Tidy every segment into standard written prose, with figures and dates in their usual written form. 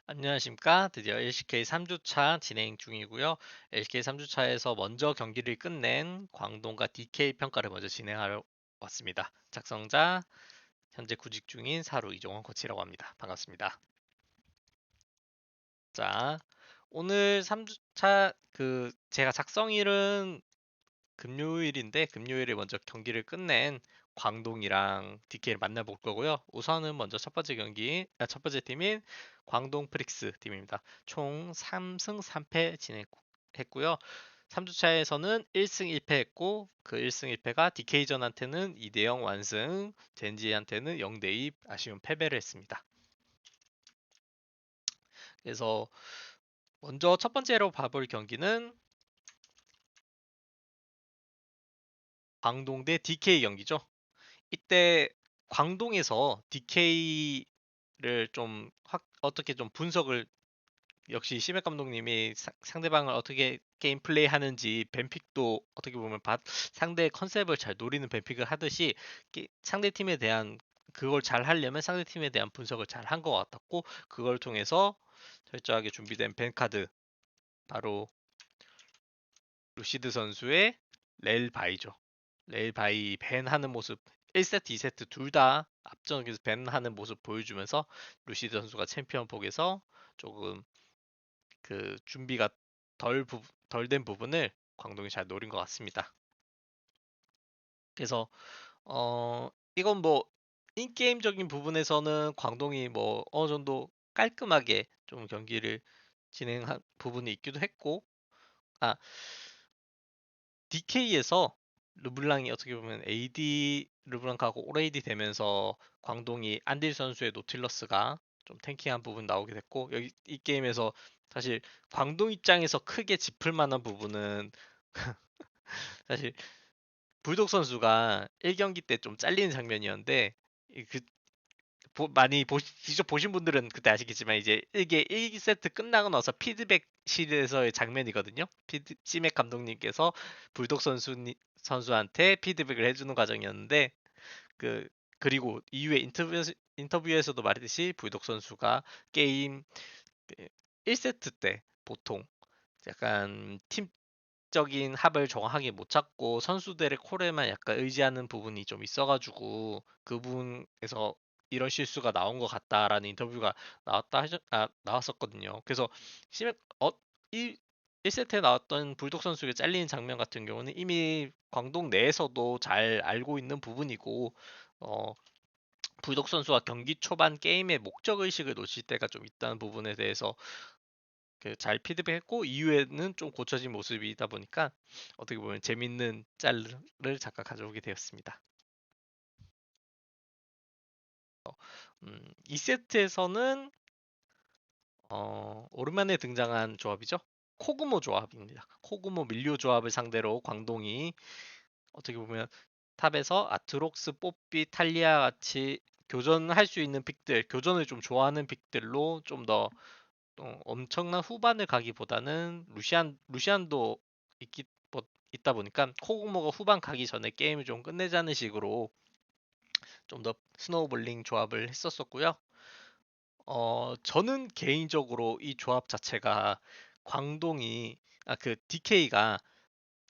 안녕하십니까. 드디어 LCK 3주차 진행 중이고요. LCK 3주차에서 먼저 경기를 끝낸 광동과 DK 평가를 먼저 진행하러 왔습니다. 작성자, 현재 구직 중인 사루 이종원 코치라고 합니다. 반갑습니다. 자, 오늘 3주차 제가 작성일은 금요일인데 금요일에 먼저 경기를 끝낸 광동이랑 DK를 만나볼 거고요. 우선은 먼저 첫 번째 팀인 광동 프릭스 팀입니다. 총 3승 3패 진행했고요. 3주차에서는 1승 1패 했고 그 1승 1패가 DK전한테는 2대0 완승, 젠지한테는 0대2 아쉬운 패배를 했습니다. 그래서 먼저 첫 번째로 봐볼 경기는 광동 대 DK 경기죠. 이때 광동에서 DK를 어떻게 좀 분석을 역시 시맥 감독님이 상대방을 어떻게 게임 플레이 하는지 뱀픽도 어떻게 보면 상대의 컨셉을 잘 노리는 뱀픽을 하듯이 상대 팀에 대한 그걸 잘 하려면 상대 팀에 대한 분석을 잘 한 것 같았고 그걸 통해서 철저하게 준비된 벤카드 바로 루시드 선수의 렐바이죠. 렐바이 벤 하는 모습 1세트, 2세트 둘 다 앞전에서 벤 하는 모습 보여주면서 루시드 선수가 챔피언 폭에서 조금 준비가 덜 된 부분을 광동이 잘 노린 것 같습니다. 그래서 이건 뭐 인게임적인 부분에서는 광동이 뭐 어느 정도 깔끔하게 좀 경기를 진행한 부분이 있기도 했고 아 DK에서 르블랑이 어떻게 보면 AD 르블랑하고 오레이디 되면서 광동이 안딜 선수의 노틸러스가 좀 탱킹한 부분 나오게 됐고 여기 이 게임에서 사실 광동 입장에서 크게 짚을 만한 부분은 사실 불독 선수가 1경기 때 좀 잘리는 장면이었는데 그 직접 보신 분들은 그때 아시겠지만 이게 1세트 끝나고 나서 피드백실에서의 장면이거든요. 시맥 감독님께서 불독 선수한테 피드백을 해주는 과정이었는데 그리고 이후에 인터뷰에서도 말했듯이 불독 선수가 게임 1세트 때 보통 약간 팀적인 합을 정확하게 못 찾고 선수들의 콜에만 약간 의지하는 부분이 좀 있어가지고 그 부분에서 이런 실수가 나온 것 같다라는 인터뷰가 나왔었거든요. 그래서 심해 이 1세트에 나왔던 불독 선수가 잘리는 장면 같은 경우는 이미 광동 내에서도 잘 알고 있는 부분이고 어, 불독 선수가 경기 초반 게임의 목적 의식을 놓칠 때가 좀 있다는 부분에 대해서 잘 피드백했고 이후에는 좀 고쳐진 모습이다 보니까 어떻게 보면 재밌는 짤을 잠깐 가져오게 되었습니다. 2세트에서는 오랜만에 등장한 조합이죠. 코그모 조합입니다. 코그모 밀리오 조합을 상대로 광동이 어떻게 보면 탑에서 아트록스, 뽀삐, 탈리아 같이 교전할 수 있는 픽들, 교전을 좀 좋아하는 픽들로 좀 더 엄청난 후반을 가기보다는 루시안도 있다 보니까 코그모가 후반 가기 전에 게임을 좀 끝내자는 식으로 좀 더 스노우볼링 조합을 했었었고요. 저는 개인적으로 이 조합 자체가 DK가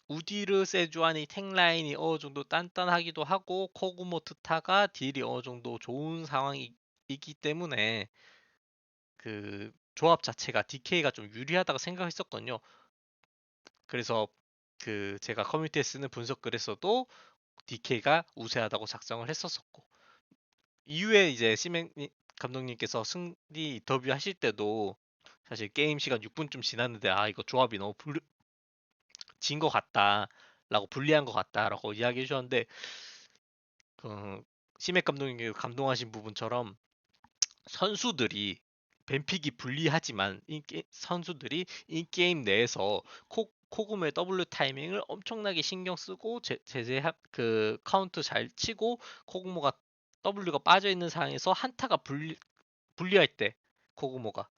우디르, 세주안이 탱라인이 어느 정도 단단하기도 하고 코그모 트타가 딜이 어느 정도 좋은 상황이기 때문에 조합 자체가 DK가 좀 유리하다고 생각했었거든요. 그래서 제가 커뮤니티에 쓰는 분석글에서도 DK가 우세하다고 작성을 했었었고 이후에 이제 시맹 감독님께서 승리 인터뷰 하실 때도 사실 게임 시간 6분쯤 지났는데 이거 조합이 너무 진 것 같다라고 불리한 것 같다라고 이야기해 주셨는데 그 시맥 감독님이 감동하신 부분처럼 선수들이 뱀픽이 불리하지만 선수들이 이 게임 내에서 코그모의 W 타이밍을 엄청나게 신경 쓰고 카운트 잘 치고 코그모가 W가 빠져 있는 상황에서 한타가 불리할 때 코그모가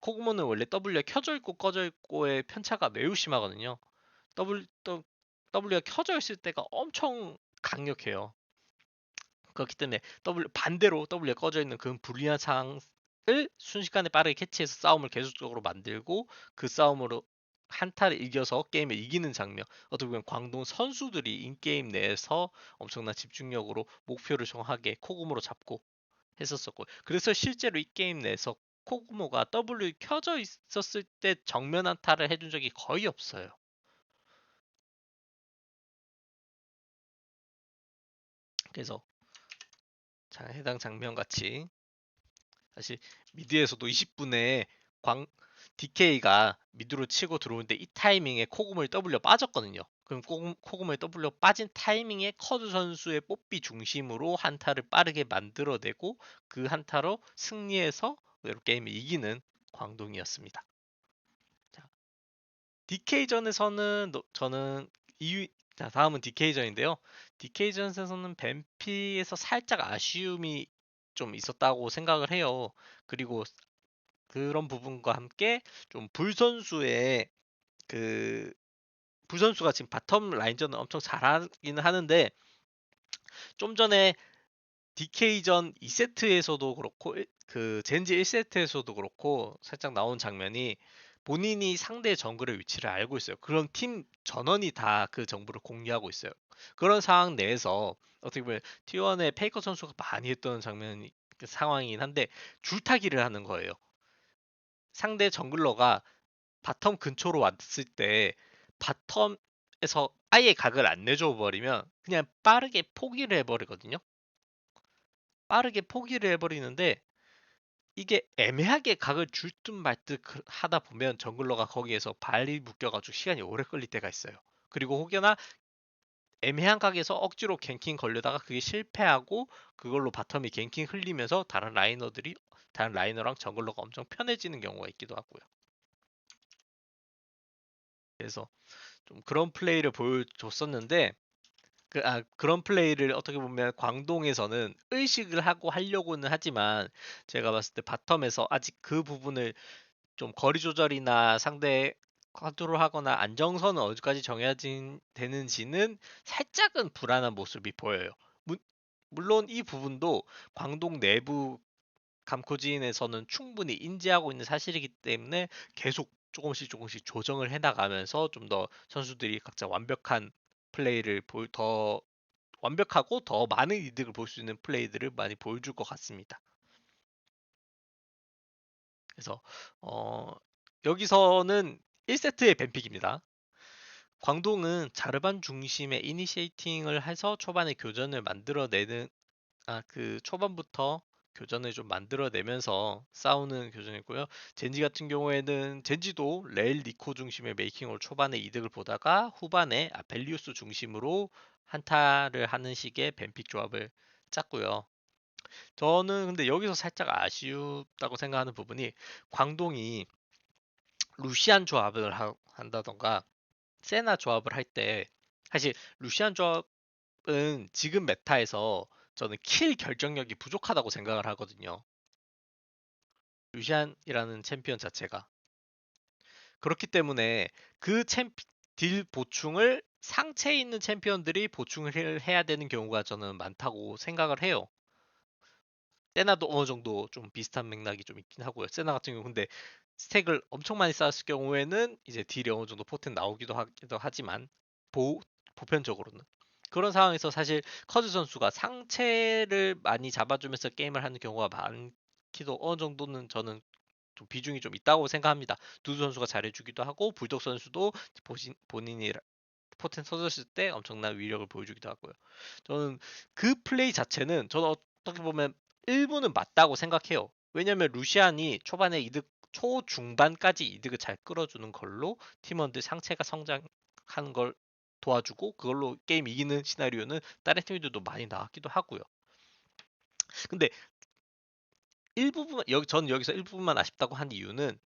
코그모는 원래 W가 켜져 있고 꺼져 있고의 편차가 매우 심하거든요. W가 켜져 있을 때가 엄청 강력해요. 그렇기 때문에 반대로 W에 꺼져 있는 그 불리한 상황 순식간에 빠르게 캐치해서 싸움을 계속적으로 만들고 그 싸움으로 한타를 이겨서 게임을 이기는 장면. 어떻게 보면 광동 선수들이 인게임 내에서 엄청난 집중력으로 목표를 정하게 코구모로 잡고 했었었고. 그래서 실제로 이 게임 내에서 코구모가 W 켜져 있었을 때 정면 한타를 해준 적이 거의 없어요. 그래서 해당 장면 같이 사실 미드에서도 20분에 광 DK가 미드로 치고 들어오는데 이 타이밍에 코그모에 W 빠졌거든요. 그럼 코그모에 W 빠진 타이밍에 커즈 선수의 뽀삐 중심으로 한타를 빠르게 만들어내고 그 한타로 승리해서 그대로 게임을 이기는 광동이었습니다. 자, DK전에서는 저는 자, 다음은 DK전인데요. DK전에서는 뱀피에서 살짝 아쉬움이 좀 있었다고 생각을 해요. 그리고 그런 부분과 함께 좀 그 불선수가 지금 바텀 라인전을 엄청 잘하기는 하는데 좀 전에 DK전 2세트에서도 그렇고 그 젠지 1세트에서도 그렇고 살짝 나온 장면이 본인이 상대 정글의 위치를 알고 있어요. 그런 팀 전원이 다 그 정보를 공유하고 있어요. 그런 상황 내에서 어떻게 보면 T1의 페이커 선수가 많이 했던 장면이 그 상황이긴 한데 줄타기를 하는 거예요. 상대 정글러가 바텀 근처로 왔을 때 바텀에서 아예 각을 안 내줘 버리면 그냥 빠르게 포기를 해버리거든요. 빠르게 포기를 해버리는데 이게 애매하게 각을 줄 듯 말 듯 하다 보면 정글러가 거기에서 발이 묶여가지고 시간이 오래 걸릴 때가 있어요. 그리고 혹여나 애매한 각에서 억지로 갱킹 걸려다가 그게 실패하고 그걸로 바텀이 갱킹 흘리면서 다른 라이너랑 정글러가 엄청 편해지는 경우가 있기도 하고요. 그래서 좀 그런 플레이를 보여줬었는데 그런 플레이를 어떻게 보면 광동에서는 의식을 하고 하려고는 하지만 제가 봤을 때 바텀에서 아직 그 부분을 좀 거리 조절이나 상대 컨트롤하거나 안정선은 어디까지 정해야 되는지는 살짝은 불안한 모습이 보여요. 물론 이 부분도 광동 내부 감코진에서는 충분히 인지하고 있는 사실이기 때문에 계속 조금씩 조정을 해나가면서 좀 더 선수들이 각자 완벽한 플레이를 더 완벽하고 더 많은 이득을 볼 수 있는 플레이들을 많이 보여줄 것 같습니다. 그래서 어, 여기서는 1세트의 뱀픽입니다. 광동은 자르반 중심의 이니시에이팅을 해서 초반에 교전을 만들어내는 그 초반부터 교전을 좀 만들어내면서 싸우는 교전이고요. 젠지 같은 경우에는 젠지도 레일 니코 중심의 메이킹으로 초반에 이득을 보다가 후반에 아펠리우스 중심으로 한타를 하는 식의 뱀픽 조합을 짰고요. 저는 근데 여기서 살짝 아쉬웠다고 생각하는 부분이 광동이 루시안 조합을 한다던가 세나 조합을 할 때 사실 루시안 조합은 지금 메타에서 저는 킬 결정력이 부족하다고 생각을 하거든요. 루시안이라는 챔피언 자체가. 그렇기 때문에 그 딜 보충을 상체에 있는 챔피언들이 보충을 해야 되는 경우가 저는 많다고 생각을 해요. 세나도 어느 정도 좀 비슷한 맥락이 좀 있긴 하고요. 세나 같은 경우 근데 스택을 엄청 많이 쌓았을 경우에는 이제 딜이 어느 정도 포텐 나오기도 하지만 보, 보편적으로는 그런 상황에서 사실 커즈 선수가 상체를 많이 잡아주면서 게임을 하는 경우가 많기도 어느 정도는 저는 좀 비중이 좀 있다고 생각합니다. 두두 선수가 잘해주기도 하고 불독 선수도 본인이 포텐 터졌을 때 엄청난 위력을 보여주기도 하고요. 저는 그 플레이 자체는 저는 어떻게 보면 일부는 맞다고 생각해요. 왜냐면 루시안이 초반에 초중반까지 이득을 잘 끌어주는 걸로 팀원들 상체가 성장하는 걸 도와주고 그걸로 게임 이기는 시나리오는 다른 팀들도 많이 나왔기도 하고요. 근데 저는 여기서 일부분만 아쉽다고 한 이유는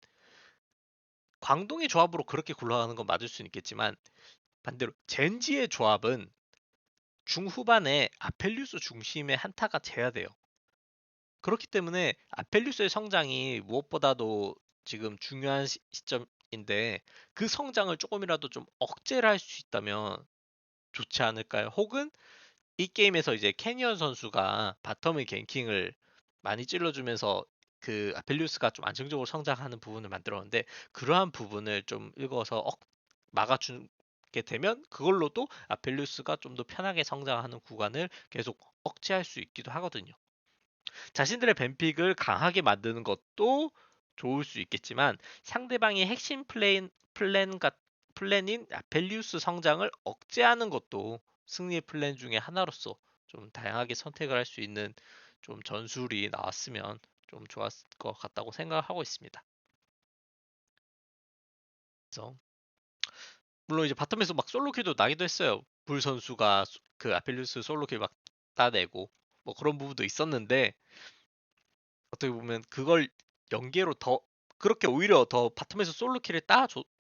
광동의 조합으로 그렇게 굴러가는 건 맞을 수는 있겠지만 반대로 젠지의 조합은 중후반에 아펠리우스 중심의 한타가 돼야 돼요. 그렇기 때문에 아펠리우스의 성장이 무엇보다도 지금 중요한 시점인데 그 성장을 조금이라도 좀 억제를 할 수 있다면 좋지 않을까요? 혹은 이 게임에서 이제 캐니언 선수가 바텀의 갱킹을 많이 찔러주면서 그 아펠리우스가 좀 안정적으로 성장하는 부분을 만들었는데 그러한 부분을 좀 읽어서 막아주게 되면 그걸로도 아펠리우스가 좀 더 편하게 성장하는 구간을 계속 억제할 수 있기도 하거든요. 자신들의 뱀픽을 강하게 만드는 것도 좋을 수 있겠지만 상대방의 핵심 플랜인 아펠리우스 성장을 억제하는 것도 승리의 플랜 중에 하나로서 좀 다양하게 선택을 할 수 있는 좀 전술이 나왔으면 좀 좋았을 것 같다고 생각하고 있습니다. 그래서 물론 이제 바텀에서 막 솔로킬도 나기도 했어요. 불 선수가 그 아펠리우스 솔로킬 막 따내고 뭐 그런 부분도 있었는데 어떻게 보면 그걸 연계로 더 그렇게 오히려 더 바텀에서 솔로킬을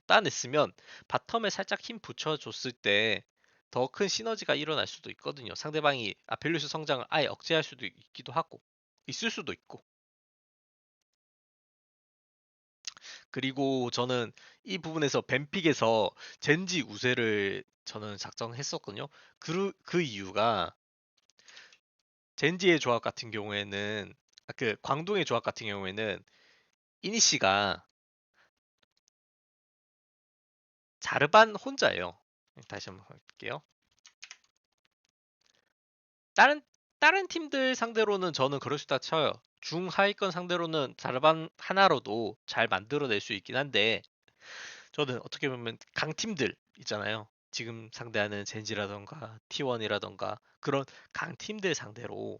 따냈으면 바텀에 살짝 힘 붙여줬을 때 더 큰 시너지가 일어날 수도 있거든요. 상대방이 아펠리우스 성장을 아예 억제할 수도 있기도 하고 있을 수도 있고. 그리고 저는 이 부분에서 뱀픽에서 젠지 우세를 저는 작성했었거든요. 그 이유가 젠지의 조합 같은 경우에는 그 광동의 조합 같은 경우에는 이니시가 자르반 혼자예요. 다시 한번 볼게요. 다른 다른 팀들 상대로는 저는 그럴 수 있다 쳐요. 중하위권 상대로는 자르반 하나로도 잘 만들어낼 수 있긴 한데 저는 어떻게 보면 강팀들 있잖아요. 지금 상대하는 젠지라던가 T1이라던가 그런 강팀들 상대로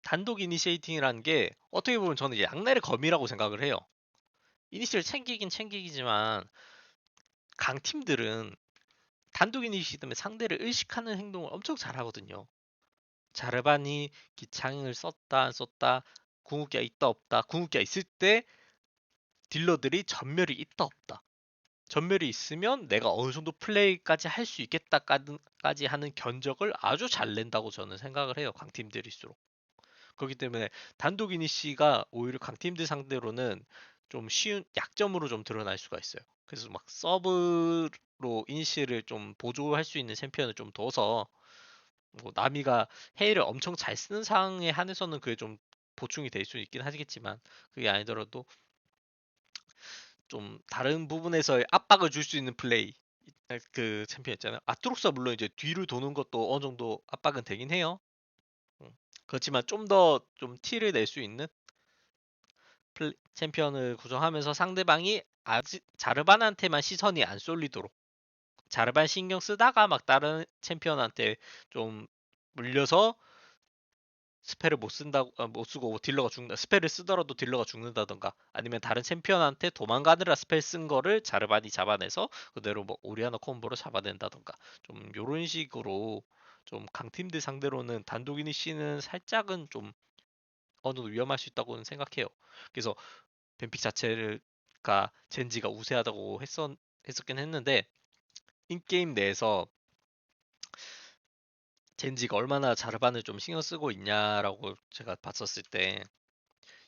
단독 이니시에이팅이라는 게 어떻게 보면 저는 이제 양날의 검이라고 생각을 해요. 이니시를 챙기긴 챙기지만 강팀들은 단독 이니시 때문에 상대를 의식하는 행동을 엄청 잘하거든요. 자르반이 기창을 썼다 안 썼다 궁극기가 있다 없다 궁극기가 있을 때 딜러들이 전멸이 있다 없다 전멸이 있으면 내가 어느 정도 플레이까지 할 수 있겠다까지 하는 견적을 아주 잘 낸다고 저는 생각을 해요. 강팀들일수록. 그렇기 때문에 단독 이니시가 오히려 강팀들 상대로는 좀 쉬운 약점으로 좀 드러날 수가 있어요. 그래서 막 서브로 이니시를 좀 보조할 수 있는 챔피언을 좀 둬서 뭐 나미가 헤이를 엄청 잘 쓰는 상황에 한해서는 그게 좀 보충이 될 수 있긴 하겠지만 그게 아니더라도 좀 다른 부분에서의 압박을 줄 수 있는 플레이 그 챔피언 있잖아요. 아트록스가 물론 이제 뒤를 도는 것도 어느 정도 압박은 되긴 해요. 음. 그렇지만 좀 더 좀 티를 낼 수 있는 챔피언을 구성하면서 상대방이 아직 자르반한테만 시선이 안 쏠리도록 자르반 신경 쓰다가 막 다른 챔피언한테 좀 물려서 스펠을 못 쓰고 뭐 딜러가 죽는다. 스펠을 쓰더라도 딜러가 죽는다던가 아니면 다른 챔피언한테 도망가느라 스펠 쓴 거를 자르반이 잡아내서 그대로 뭐 오리아나 콤보로 잡아낸다던가 좀 요런 식으로 좀 강팀들 상대로는 단독 이니시는 살짝은 좀 어느 정도 위험할 수 있다고는 생각해요. 그래서 뱀픽 자체가 젠지가 우세하다고 했었긴 했는데 인게임 내에서 젠지가 얼마나 자르반을 좀 신경 쓰고 있냐라고 제가 봤었을 때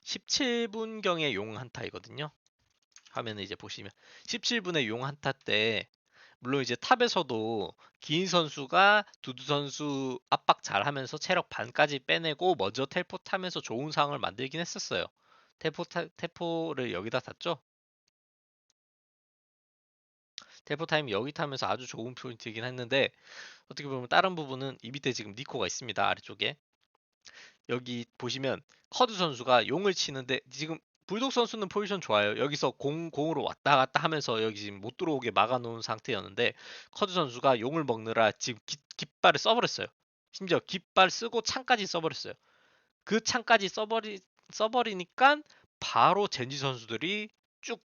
17분경의 용 한타이거든요. 화면에 이제 보시면 17분의 용 한타 때 물론 이제 탑에서도 기인 선수가 두두 선수 압박 잘하면서 체력 반까지 빼내고 먼저 텔포 타면서 좋은 상황을 만들긴 했었어요. 텔포를 여기다 탔죠? 텔포 타임 여기 타면서 아주 좋은 포인트이긴 했는데 어떻게 보면 다른 부분은 이 밑에 지금 니코가 있습니다. 아래쪽에 여기 보시면 커드 선수가 용을 치는데 지금 불독 선수는 포지션 좋아요. 여기서 공으로 왔다 갔다 하면서 여기 지금 못 들어오게 막아놓은 상태였는데 커드 선수가 용을 먹느라 지금 깃발을 써버렸어요. 심지어 깃발 쓰고 창까지 써버렸어요. 그 창까지 써버리니까 바로 젠지 선수들이 쭉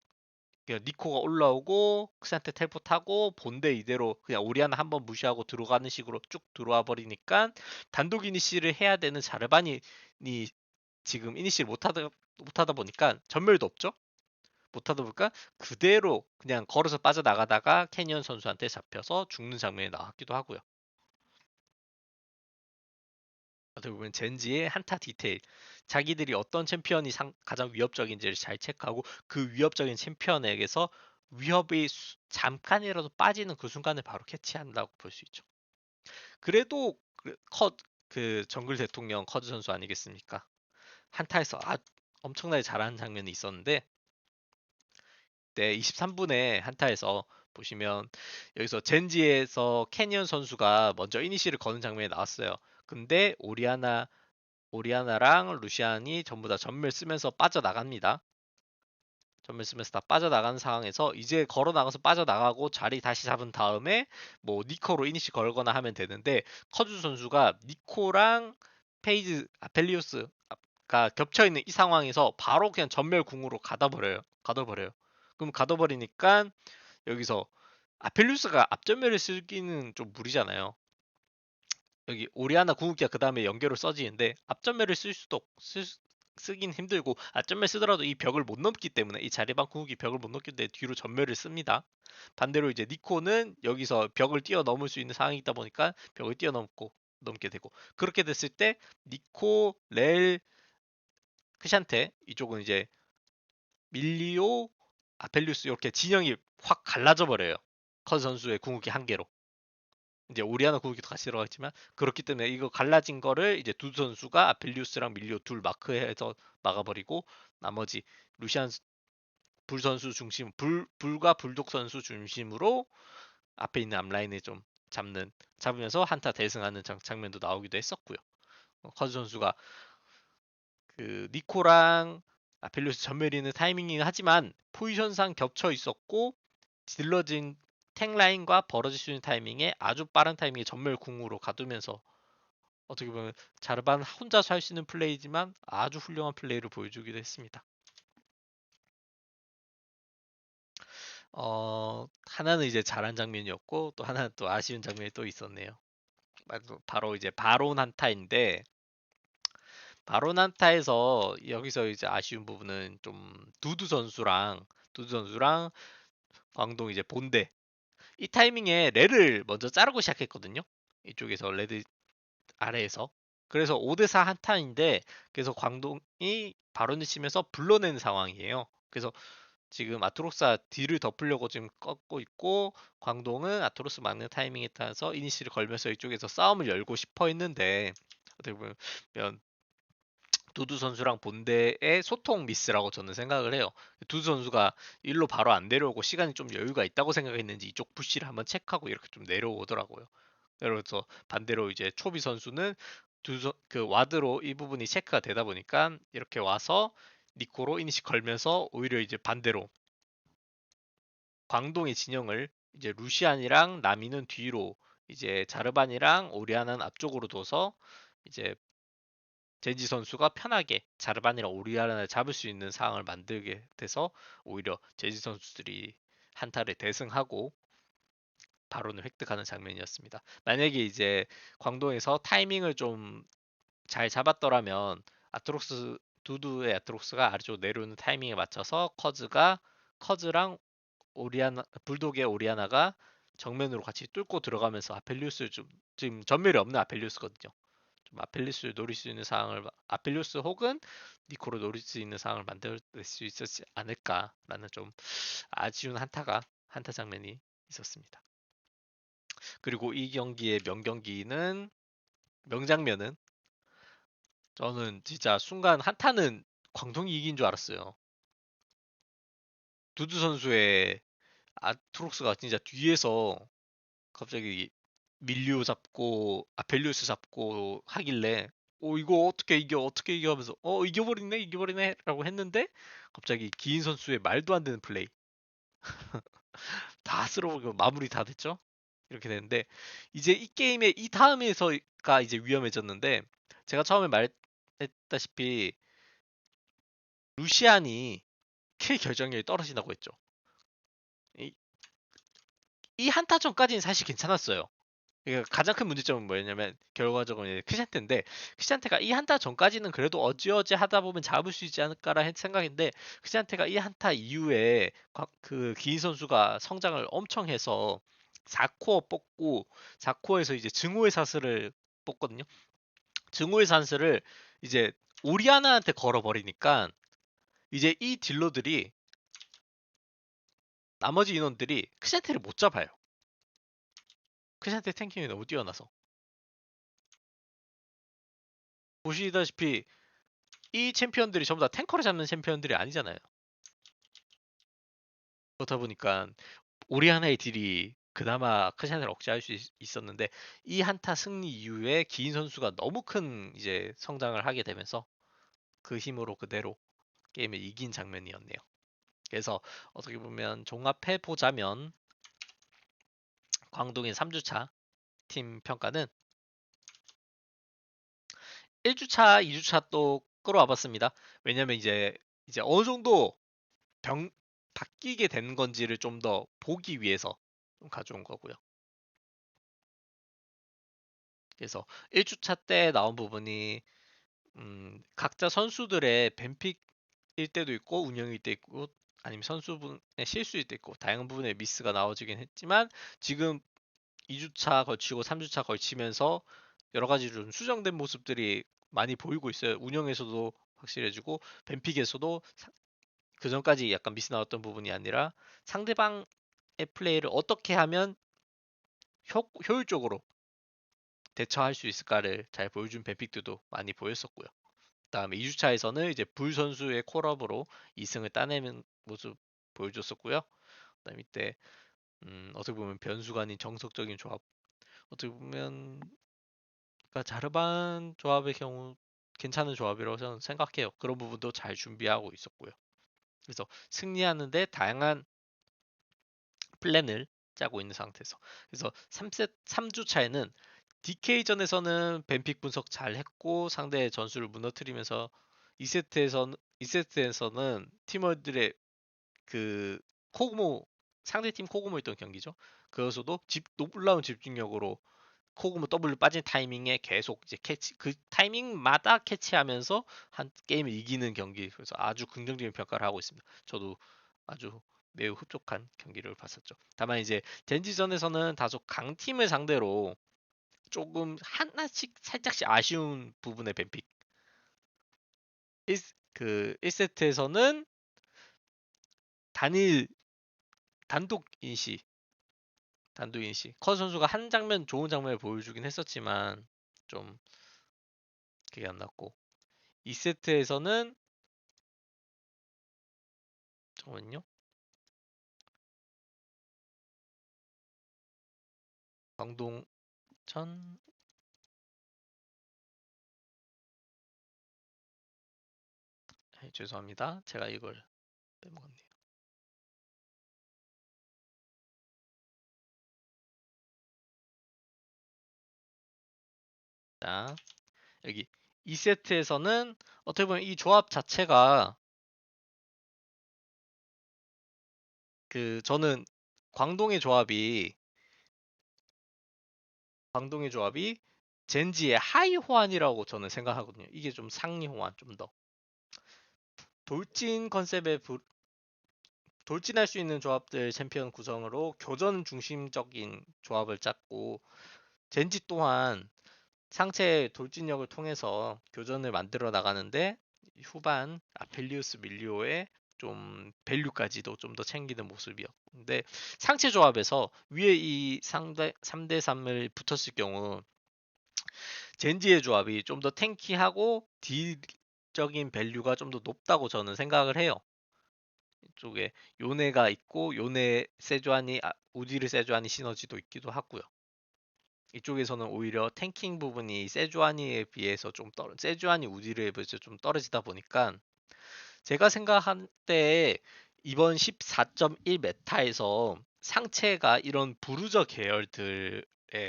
니코가 올라오고 크산테 텔포 타고 본대 이대로 그냥 오리아나 한번 무시하고 들어가는 식으로 쭉 들어와 버리니까 단독 이니시를 해야 되는 자르반이 지금 이니시를 못하다 보니까 전멸도 없죠. 못하다 보니까 그대로 그냥 걸어서 빠져나가다가 캐니언 선수한테 잡혀서 죽는 장면이 나왔기도 하고요. 어떻게 보면 젠지의 한타 디테일 자기들이 어떤 챔피언이 가장 위협적인지를 잘 체크하고 그 위협적인 챔피언에게서 위협이 잠깐이라도 빠지는 그 순간을 바로 캐치한다고 볼 수 있죠. 그래도 그 정글 대통령 커즈 선수 아니겠습니까? 한타에서 엄청나게 잘하는 장면이 있었는데, 네, 23분에 한타에서 보시면 여기서 젠지에서 캐니언 선수가 먼저 이니시를 거는 장면이 나왔어요. 근데 오리아나랑 루시안이 전부 다 전멸 쓰면서 빠져나갑니다. 전멸 쓰면서 다 빠져나가는 상황에서 이제 걸어 나가서 빠져나가고 자리 다시 잡은 다음에 뭐 니코로 이니시 걸거나 하면 되는데, 커즈 선수가 니코랑 페이즈 아펠리오스가 겹쳐 있는 이 상황에서 바로 그냥 전멸 궁으로 가둬버려요. 가둬버려요. 그럼 가둬버리니까 여기서 아펠리우스가 앞전멸을 쓰기는 좀 무리잖아요. 여기 오리아나 궁극기가 그 다음에 연계로 써지는데 앞전멸을 쓰긴 힘들고, 앞전멸 쓰더라도 이 벽을 못 넘기 때문에, 이 자리방 궁극기 벽을 못 넘기 때문에 뒤로 전멸을 씁니다. 반대로 이제 니코는 여기서 벽을 뛰어넘을 수 있는 상황이 있다 보니까 벽을 넘게 되고, 그렇게 됐을 때 니코, 렐, 크샨테 이쪽은 이제 밀리오, 아펠리우스 이렇게 진영이 확 갈라져 버려요. 컨 선수의 궁극기 한 개로. 이제 오리아나 궁극기도 같이 들어갔지만, 그렇기 때문에 이거 갈라진 거를 이제 두 선수가 아펠리우스랑 밀리오 둘 마크해서 막아버리고, 나머지 루시안 불 선수 중심, 불과 불독 선수 중심으로 앞에 있는 앞라인을 좀 잡으면서 한타 대승하는 장면도 나오기도 했었고요. 커즈 선수가 그 니코랑 아펠리우스 전멸이는 타이밍이긴 하지만 포지션상 겹쳐 있었고, 질러진 탱 라인과 벌어질 수 있는 타이밍에 아주 빠른 타이밍에 전멸 궁으로 가두면서 어떻게 보면 자르반 혼자서 할 수 있는 플레이지만 아주 훌륭한 플레이를 보여주기도 했습니다. 하나는 이제 잘한 장면이었고, 또 하나는 또 아쉬운 장면이 또 있었네요. 바로 이제 바론 한타인데, 바론 한타에서 여기서 이제 아쉬운 부분은 좀 두두 선수랑 광동 이제 본대 이 타이밍에 레를 먼저 자르고 시작했거든요. 이쪽에서 레드 아래에서. 그래서 5대4 한타인데, 그래서 광동이 바론을 치면서 불러내는 상황이에요. 그래서 지금 아트록스가 뒤를 덮으려고 지금 꺾고 있고, 광동은 아트록스 막는 타이밍에 따라서 이니시를 걸면서 이쪽에서 싸움을 열고 싶어 했는데, 어떻게 보면 두두 선수랑 본대의 소통 미스라고 저는 생각을 해요. 두두 선수가 일로 바로 안 내려오고 시간이 좀 여유가 있다고 생각했는지 이쪽 푸시를 한번 체크하고 이렇게 좀 내려오더라고요. 그래서 반대로 이제 초비 선수는 그 와드로 이 부분이 체크가 되다 보니까 이렇게 와서 니코로 이니시 걸면서 오히려 이제 반대로 광동의 진영을 이제 루시안이랑 나미는 뒤로, 이제 자르반이랑 오리아나는 앞쪽으로 둬서 이제 젠지 선수가 편하게 자르반이랑 오리아나를 잡을 수 있는 상황을 만들게 돼서 오히려 젠지 선수들이 한타를 대승하고 바론을 획득하는 장면이었습니다. 만약에 이제 광동에서 타이밍을 좀 잘 잡았더라면 두두의 아트록스가 아래쪽으로 내려오는 타이밍에 맞춰서 커즈랑 불독의 오리아나가 정면으로 같이 뚫고 들어가면서 아펠리우스를 지금 전멸이 없는 아펠리우스거든요. 좀 아펠리우스를 노릴 수 있는 상황을, 아펠리우스 혹은 니코를 노릴 수 있는 상황을 만들 수 있었지 않을까라는 좀 아쉬운 한타 장면이 있었습니다. 그리고 이 경기의 명장면은, 저는 진짜 순간 한타는 광동이 이긴 줄 알았어요. 두두 선수의 아트록스가 진짜 뒤에서 갑자기 밀리오 잡고 아펠리우스 잡고 하길래, 이거 어떻게 이겨 하면서 이겨버리네 라고 했는데, 갑자기 기인 선수의 말도 안 되는 플레이 다 쓸어버리고 마무리 다 됐죠. 이렇게 되는데, 이제 이 게임의 이 다음에서가 이제 위험해졌는데, 제가 처음에 말했다시피 루시안이 킬 결정력이 떨어진다고 했죠. 이, 이 한타전까지는 사실 괜찮았어요. 그러니까 가장 큰 문제점은 뭐였냐면 결과적으로 이제 크샨테인데, 크샨테가 이 한타 전까지는 그래도 어지어지 하다 보면 잡을 수 있지 않을까라 생각인데, 크샨테가 이 한타 이후에 그 기인 선수가 성장을 엄청 해서 4코어 뽑고, 4코어에서 이제 증오의 사슬을 뽑거든요. 증오의 사슬을 이제 오리아나한테 걸어버리니까 이제 이 딜러들이, 나머지 인원들이 크샨테를 못 잡아요. 크샨테 탱킹이 너무 뛰어나서. 보시다시피 이 챔피언들이 전부 다 탱커를 잡는 챔피언들이 아니잖아요. 그렇다 보니까 오리아나의 딜이 그나마 크샨을 억제할 수 있었는데 이 한타 승리 이후에 기인 선수가 너무 큰 이제 성장을 하게 되면서 그 힘으로 그대로 게임을 이긴 장면이었네요. 그래서 어떻게 보면 종합해 보자면 광동의 3주차 팀 평가는 1주차, 2주차 또 끌어와 봤습니다. 왜냐면 이제 어느 정도 병 바뀌게 된 건지를 좀 더 보기 위해서 좀 가져온 거고요. 그래서 1주차 때 나온 부분이 각자 선수들의 뱀픽일 때도 있고 운영일 때 있고 아니면 선수분의 실수일 때 있고 다양한 부분에 미스가 나와지긴 했지만 지금 2주차 걸치고 3주차 걸치면서 여러 가지로 좀 수정된 모습들이 많이 보이고 있어요. 운영에서도 확실해지고 뱀픽에서도 그 전까지 약간 미스 나왔던 부분이 아니라 상대방의 플레이를 어떻게 하면 효율적으로 대처할 수 있을까를 잘 보여준 뱀픽들도 많이 보였었고요. 그다음에 2주차에서는 이제 불 선수의 콜업으로 2승을 따내는 모습 보여줬었고요. 그다음 이때 어떻게 보면 변수가 아닌 정석적인 조합, 어떻게 보면 그러니까 자르반 조합의 경우 괜찮은 조합이라고 저는 생각해요. 그런 부분도 잘 준비하고 있었고요. 그래서 승리하는데 다양한 플랜을 짜고 있는 상태에서 그래서 3주차에는 DK전에서는 뱀픽 분석 잘 했고 상대의 전술을 무너뜨리면서 2세트에서는 팀원들의 그 코그모 상대팀 코그모 있던 경기죠. 그것도 놀라운 집중력으로 코그모 W 빠진 타이밍에 계속 이제 캐치 그 타이밍마다 캐치하면서 한 게임을 이기는 경기 그래서 아주 긍정적인 평가를 하고 있습니다. 저도 아주 매우 흡족한 경기를 봤었죠. 다만 이제 젠지전에서는 다소 강팀을 상대로 조금 하나씩 살짝씩 아쉬운 부분의 뱀픽. 1세트에서는 단일 단독 인시 단독 인시 커 선수가 한 장면 좋은 장면을 보여주긴 했었지만 좀 그게 안 났고 2세트에서는 잠깐만요. 광동천 죄송합니다. 제가 이걸 빼먹었네요. 자, 여기 2세트에서는 어떻게 보면 이 조합 자체가 그 저는 광동의 조합이 광동의 조합이 젠지의 하이 호환이라고 저는 생각하거든요. 이게 좀 상위 호환 좀 더 돌진 컨셉의 돌진할 수 있는 조합들 챔피언 구성으로 교전 중심적인 조합을 짰고 젠지 또한 상체 돌진력을 통해서 교전을 만들어 나가는데 후반 아펠리우스 밀리오의 좀 밸류까지도 좀 더 챙기는 모습이었는데 상체 조합에서 위에 이 상대 3대3을 붙었을 경우 젠지의 조합이 좀 더 탱키하고 딜적인 밸류가 좀 더 높다고 저는 생각을 해요. 이쪽에 요네가 있고 요네 세주아니 우디르 세주아니 시너지도 있기도 하고요. 이쪽에서는 오히려 탱킹 부분이 세주아니에 비해서 세주아니 우디르에 비해서 좀 떨어지다 보니까 제가 생각한 때에 이번 14.1 메타에서 상체가 이런 부르저 계열들의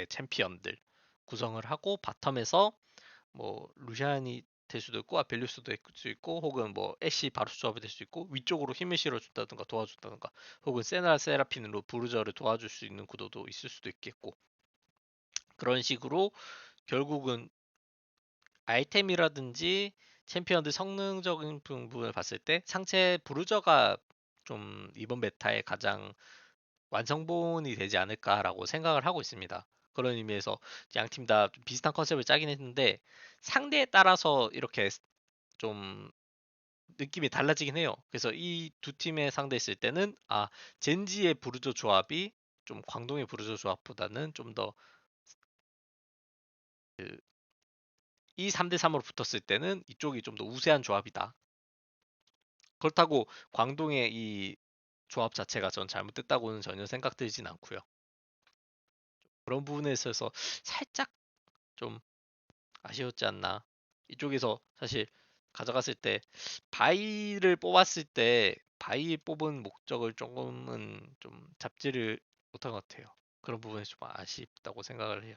챔피언들 구성을 하고 바텀에서 뭐 루시안이 될 수도 있고 아벨리우스도 될 수 있고 혹은 뭐 애쉬 바루스 조합이 될 수 있고 위쪽으로 힘을 실어준다든가 도와준다든가 혹은 세나 세라핀으로 부르저를 도와줄 수 있는 구도도 있을 수도 있겠고 그런 식으로 결국은 아이템이라든지 챔피언들 성능적인 부분을 봤을 때 상체 부르저가 좀 이번 메타의 가장 완성본이 되지 않을까라고 생각을 하고 있습니다. 그런 의미에서 양 팀 다 비슷한 컨셉을 짜긴 했는데 상대에 따라서 이렇게 좀 느낌이 달라지긴 해요. 그래서 이 두 팀의 상대했을 때는 젠지의 부르저 조합이 좀 광동의 부르저 조합보다는 좀 더 이 3대 3으로 붙었을 때는 이쪽이 좀 더 우세한 조합이다. 그렇다고 광동의 이 조합 자체가 전 잘못됐다고는 전혀 생각들진 않고요. 그런 부분에 있어서 살짝 좀 아쉬웠지 않나. 이쪽에서 사실 가져갔을 때 바이를 뽑았을 때 바이 뽑은 목적을 조금은 좀 잡지를 못한 것 같아요. 그런 부분에 좀 아쉽다고 생각을 해요.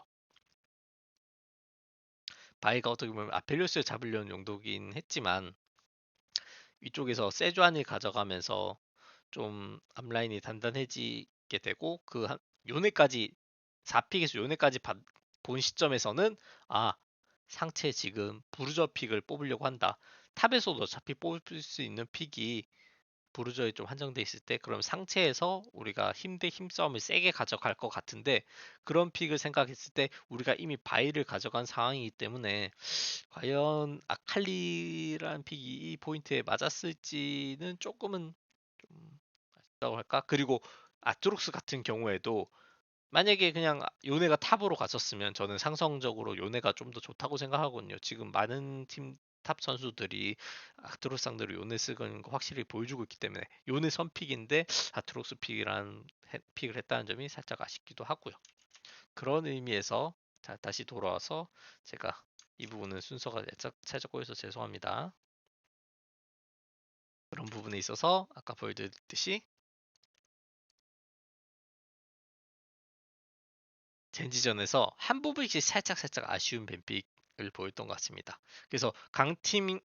바이가 어떻게 보면 아펠리오스를 잡으려는 용도긴 했지만 위쪽에서 세주안을 가져가면서 좀 앞라인이 단단해지게 되고 그 요네까지 4픽에서 요네까지 본 시점에서는 아 상체 지금 부르저 픽을 뽑으려고 한다. 탑에서도 어차피 뽑을 수 있는 픽이 부르저에 좀 한정돼 있을 때 그럼 상체에서 우리가 힘 대 힘싸움을 세게 가져갈 것 같은데 그런 픽을 생각했을 때 우리가 이미 바이를 가져간 상황이기 때문에 과연 아칼리라는 픽이 이 포인트에 맞았을지는 조금은 좀 아쉽다고 할까? 그리고 아트록스 같은 경우에도 만약에 그냥 요네가 탑으로 갔었으면 저는 상성적으로 요네가 좀 더 좋다고 생각하거든요. 지금 많은 팀 탑 선수들이 아트록스 상대로 요네 쓰는 거 확실히 보여주고 있기 때문에 요네 선픽인데 아트록스 픽을 했다는 점이 살짝 아쉽기도 하고요. 그런 의미에서 자, 다시 돌아와서 제가 이 부분은 순서가 살짝 꼬여서 죄송합니다. 그런 부분에 있어서 아까 보여드렸듯이 젠지전에서 한 부분씩 살짝 아쉬운 뱀픽을 보였던 것 같습니다. 그래서 강팀의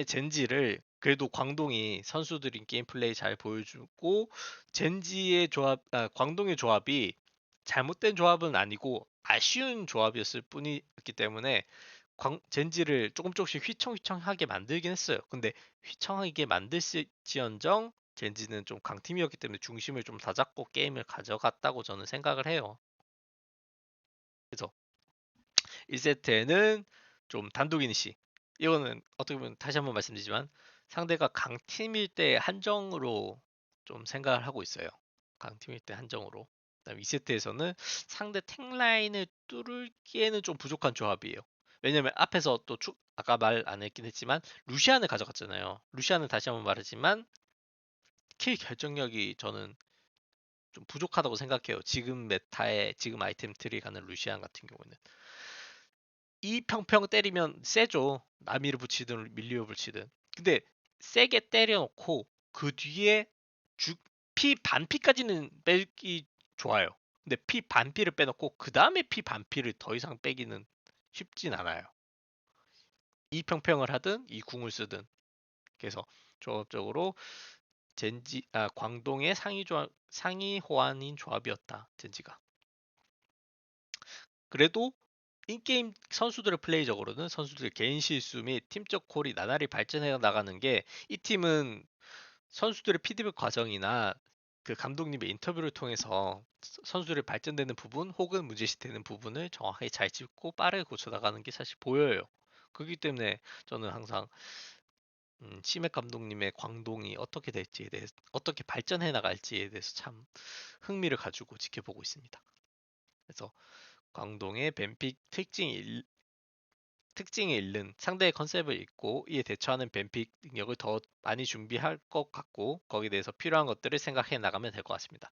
젠지를 그래도 광동이 선수들인 게임 플레이 잘 보여주고 젠지의 광동의 조합이 잘못된 조합은 아니고 아쉬운 조합이었을 뿐이었기 때문에 젠지를 조금씩 휘청휘청하게 만들긴 했어요. 근데 휘청하게 만들지언정 젠지는 좀 강팀이었기 때문에 중심을 좀 다잡고 게임을 가져갔다고 저는 생각을 해요. 그래서 1세트에는 좀 단독 이니시. 이거는 어떻게 보면 다시 한번 말씀드리지만 상대가 강팀일 때 한정으로 좀 생각을 하고 있어요. 강팀일 때 한정으로. 그다음 2세트에서는 상대 탱라인을 뚫기에는 좀 부족한 조합이에요. 왜냐면 앞에서 또 아까 말 안 했긴 했지만 루시안을 가져갔잖아요. 루시안은 다시 한번 말하지만 킬 결정력이 저는 좀 부족하다고 생각해요. 지금 메타에 지금 아이템 트리 가는 루시안 같은 경우는 이 평평 때리면 세죠. 나미를 붙이든 밀리오 붙이든. 근데 세게 때려놓고 그 뒤에 피 반피까지는 빼기 좋아요. 근데 피 반피를 빼놓고 그 다음에 피 반피를 더 이상 빼기는 쉽진 않아요. 이 평평을 하든 이 궁을 쓰든. 그래서 조합적으로 광동의 상위 호환인 조합이었다. 젠지가. 그래도 인게임 선수들의 플레이적으로는 선수들의 개인 실수 및 팀적 콜이 나날이 발전해 나가는 게 이 팀은 선수들의 피드백 과정이나 그 감독님의 인터뷰를 통해서 선수들의 발전되는 부분 혹은 문제시되는 부분을 정확하게 잘 짚고 빠르게 고쳐 나가는 게 사실 보여요. 그렇기 때문에 저는 항상 시맥 감독님의 광동이 어떻게 될지에 대해서 어떻게 발전해 나갈지에 대해서 참 흥미를 가지고 지켜보고 있습니다. 그래서 광동의 뱀픽 특징이 잃는 상대의 컨셉을 잊고 이에 대처하는 뱀픽 능력을 더 많이 준비할 것 같고 거기에 대해서 필요한 것들을 생각해 나가면 될 것 같습니다.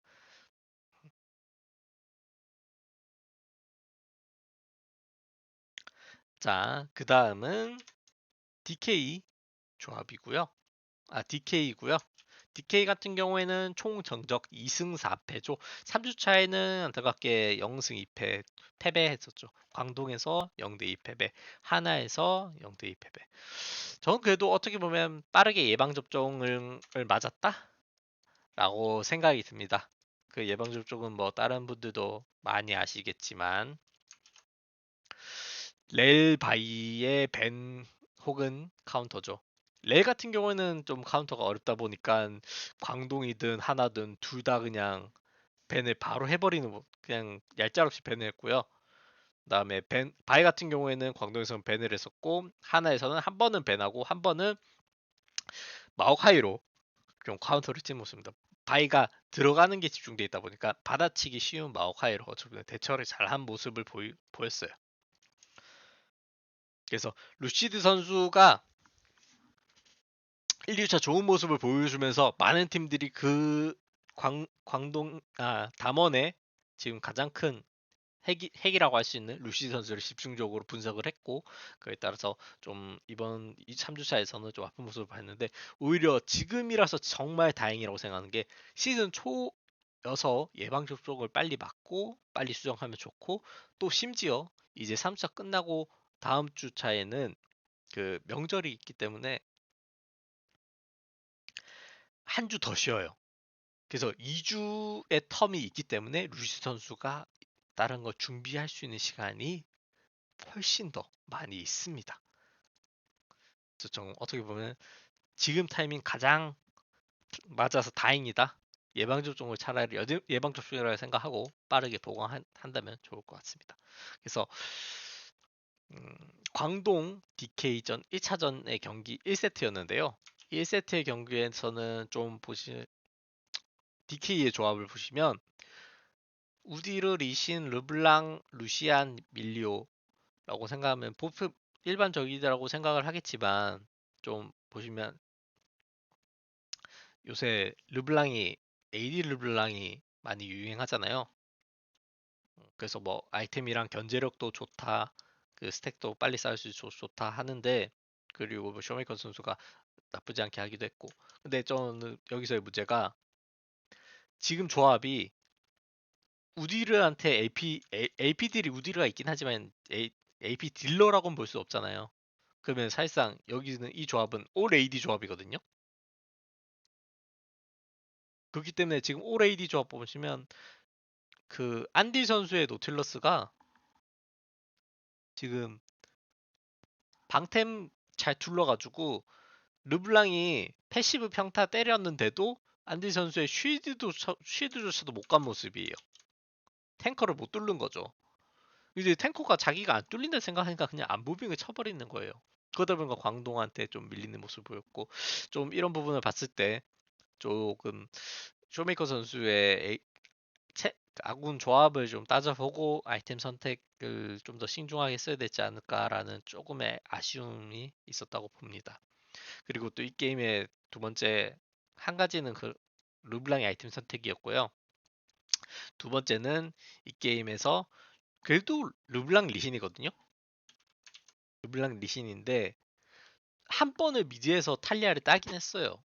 자, 그 다음은 DK 조합이고요. DK이고요. DK 같은 경우에는 총 정적 2승 4패죠. 3주 차에는 안타깝게 0승 2패 패배했었죠. 광동에서 0대 2 패배, 하나에서 0대 2 패배. 저는 그래도 어떻게 보면 빠르게 예방 접종을 맞았다라고 생각이 듭니다. 그 예방 접종은 뭐 다른 분들도 많이 아시겠지만 렐 바이의 밴 혹은 카운터죠. 렐 같은 경우에는 좀 카운터가 어렵다 보니까 광동이든 하나든 둘 다 그냥 밴을 바로 해버리는 그냥 얄짤없이 밴을 했고요. 그다음에 바이 같은 경우에는 광동에서는 밴을 했었고 하나에서는 한 번은 밴하고 한 번은 마오카이로 좀 카운터를 친 모습입니다. 바이가 들어가는 게 집중되어 있다 보니까 받아치기 쉬운 마오카이로 어쩌면 대처를 잘한 모습을 보였어요. 그래서 루시드 선수가 1, 2차 좋은 모습을 보여주면서 많은 팀들이 그 담원의 지금 가장 큰 핵이라고 할 수 있는 루시드 선수를 집중적으로 분석을 했고, 그에 따라서 좀 이번 3주차에서는 좀 아픈 모습을 봤는데, 오히려 지금이라서 정말 다행이라고 생각하는 게 시즌 초여서 예방접종을 빨리 맞고 빨리 수정하면 좋고, 또 심지어 이제 3차 끝나고 다음 주차에는 그 명절이 있기 때문에 한 주 더 쉬어요. 그래서 2주의 텀이 있기 때문에 루시드 선수가 다른 걸 준비할 수 있는 시간이 훨씬 더 많이 있습니다. 그래서 좀 어떻게 보면 지금 타이밍 가장 맞아서 다행이다. 예방접종을 차라리 예방접종이라고 생각하고 빠르게 보강한다면 좋을 것 같습니다. 그래서 음, 광동 DK전 1차전의 경기 1세트였는데요. 1세트의 경기에서는 좀 DK의 조합을 보시면 우디르, 리신, 르블랑, 루시안, 밀리오라고 생각하면 일반적이라고 생각을 하겠지만 좀 보시면 요새 AD 르블랑이 많이 유행하잖아요. 그래서 뭐 아이템이랑 견제력도 좋다, 그 스택도 빨리 쌓을 수 있어 좋다 하는데, 그리고 뭐 쇼메이커 선수가 나쁘지 않게 하기도 했고, 근데 저는 여기서의 문제가 지금 조합이 우디르한테 AP들이 우디르가 있긴 하지만 AP 딜러라고는 볼 수 없잖아요. 그러면 사실상 여기는 이 조합은 올 AD 조합이거든요. 그렇기 때문에 지금 올 AD 조합 보시면 그 안디 선수의 노틸러스가 지금 방템 잘 둘러가지고 르블랑이 패시브 평타 때렸는데도 안디 선수의 쉴드조차도 못 간 모습이에요. 탱커를 못 뚫는 거죠. 이제 탱커가 자기가 안 뚫린다 생각하니까 그냥 안무빙을 쳐버리는 거예요. 그러다 보니까 광동한테 좀 밀리는 모습을 보였고, 좀 이런 부분을 봤을 때 조금 쇼메이커 선수의 아군 조합을 좀 따져보고 아이템 선택을 좀 더 신중하게 써야 되지 않을까라는 조금의 아쉬움이 있었다고 봅니다. 그리고 또 이 게임의 두 번째 한 가지는 그 르블랑의 아이템 선택이었고요. 두 번째는 이 게임에서 그래도 르블랑 리신이거든요. 르블랑 리신인데 한 번을 미드에서 탈리아를 따긴 했어요.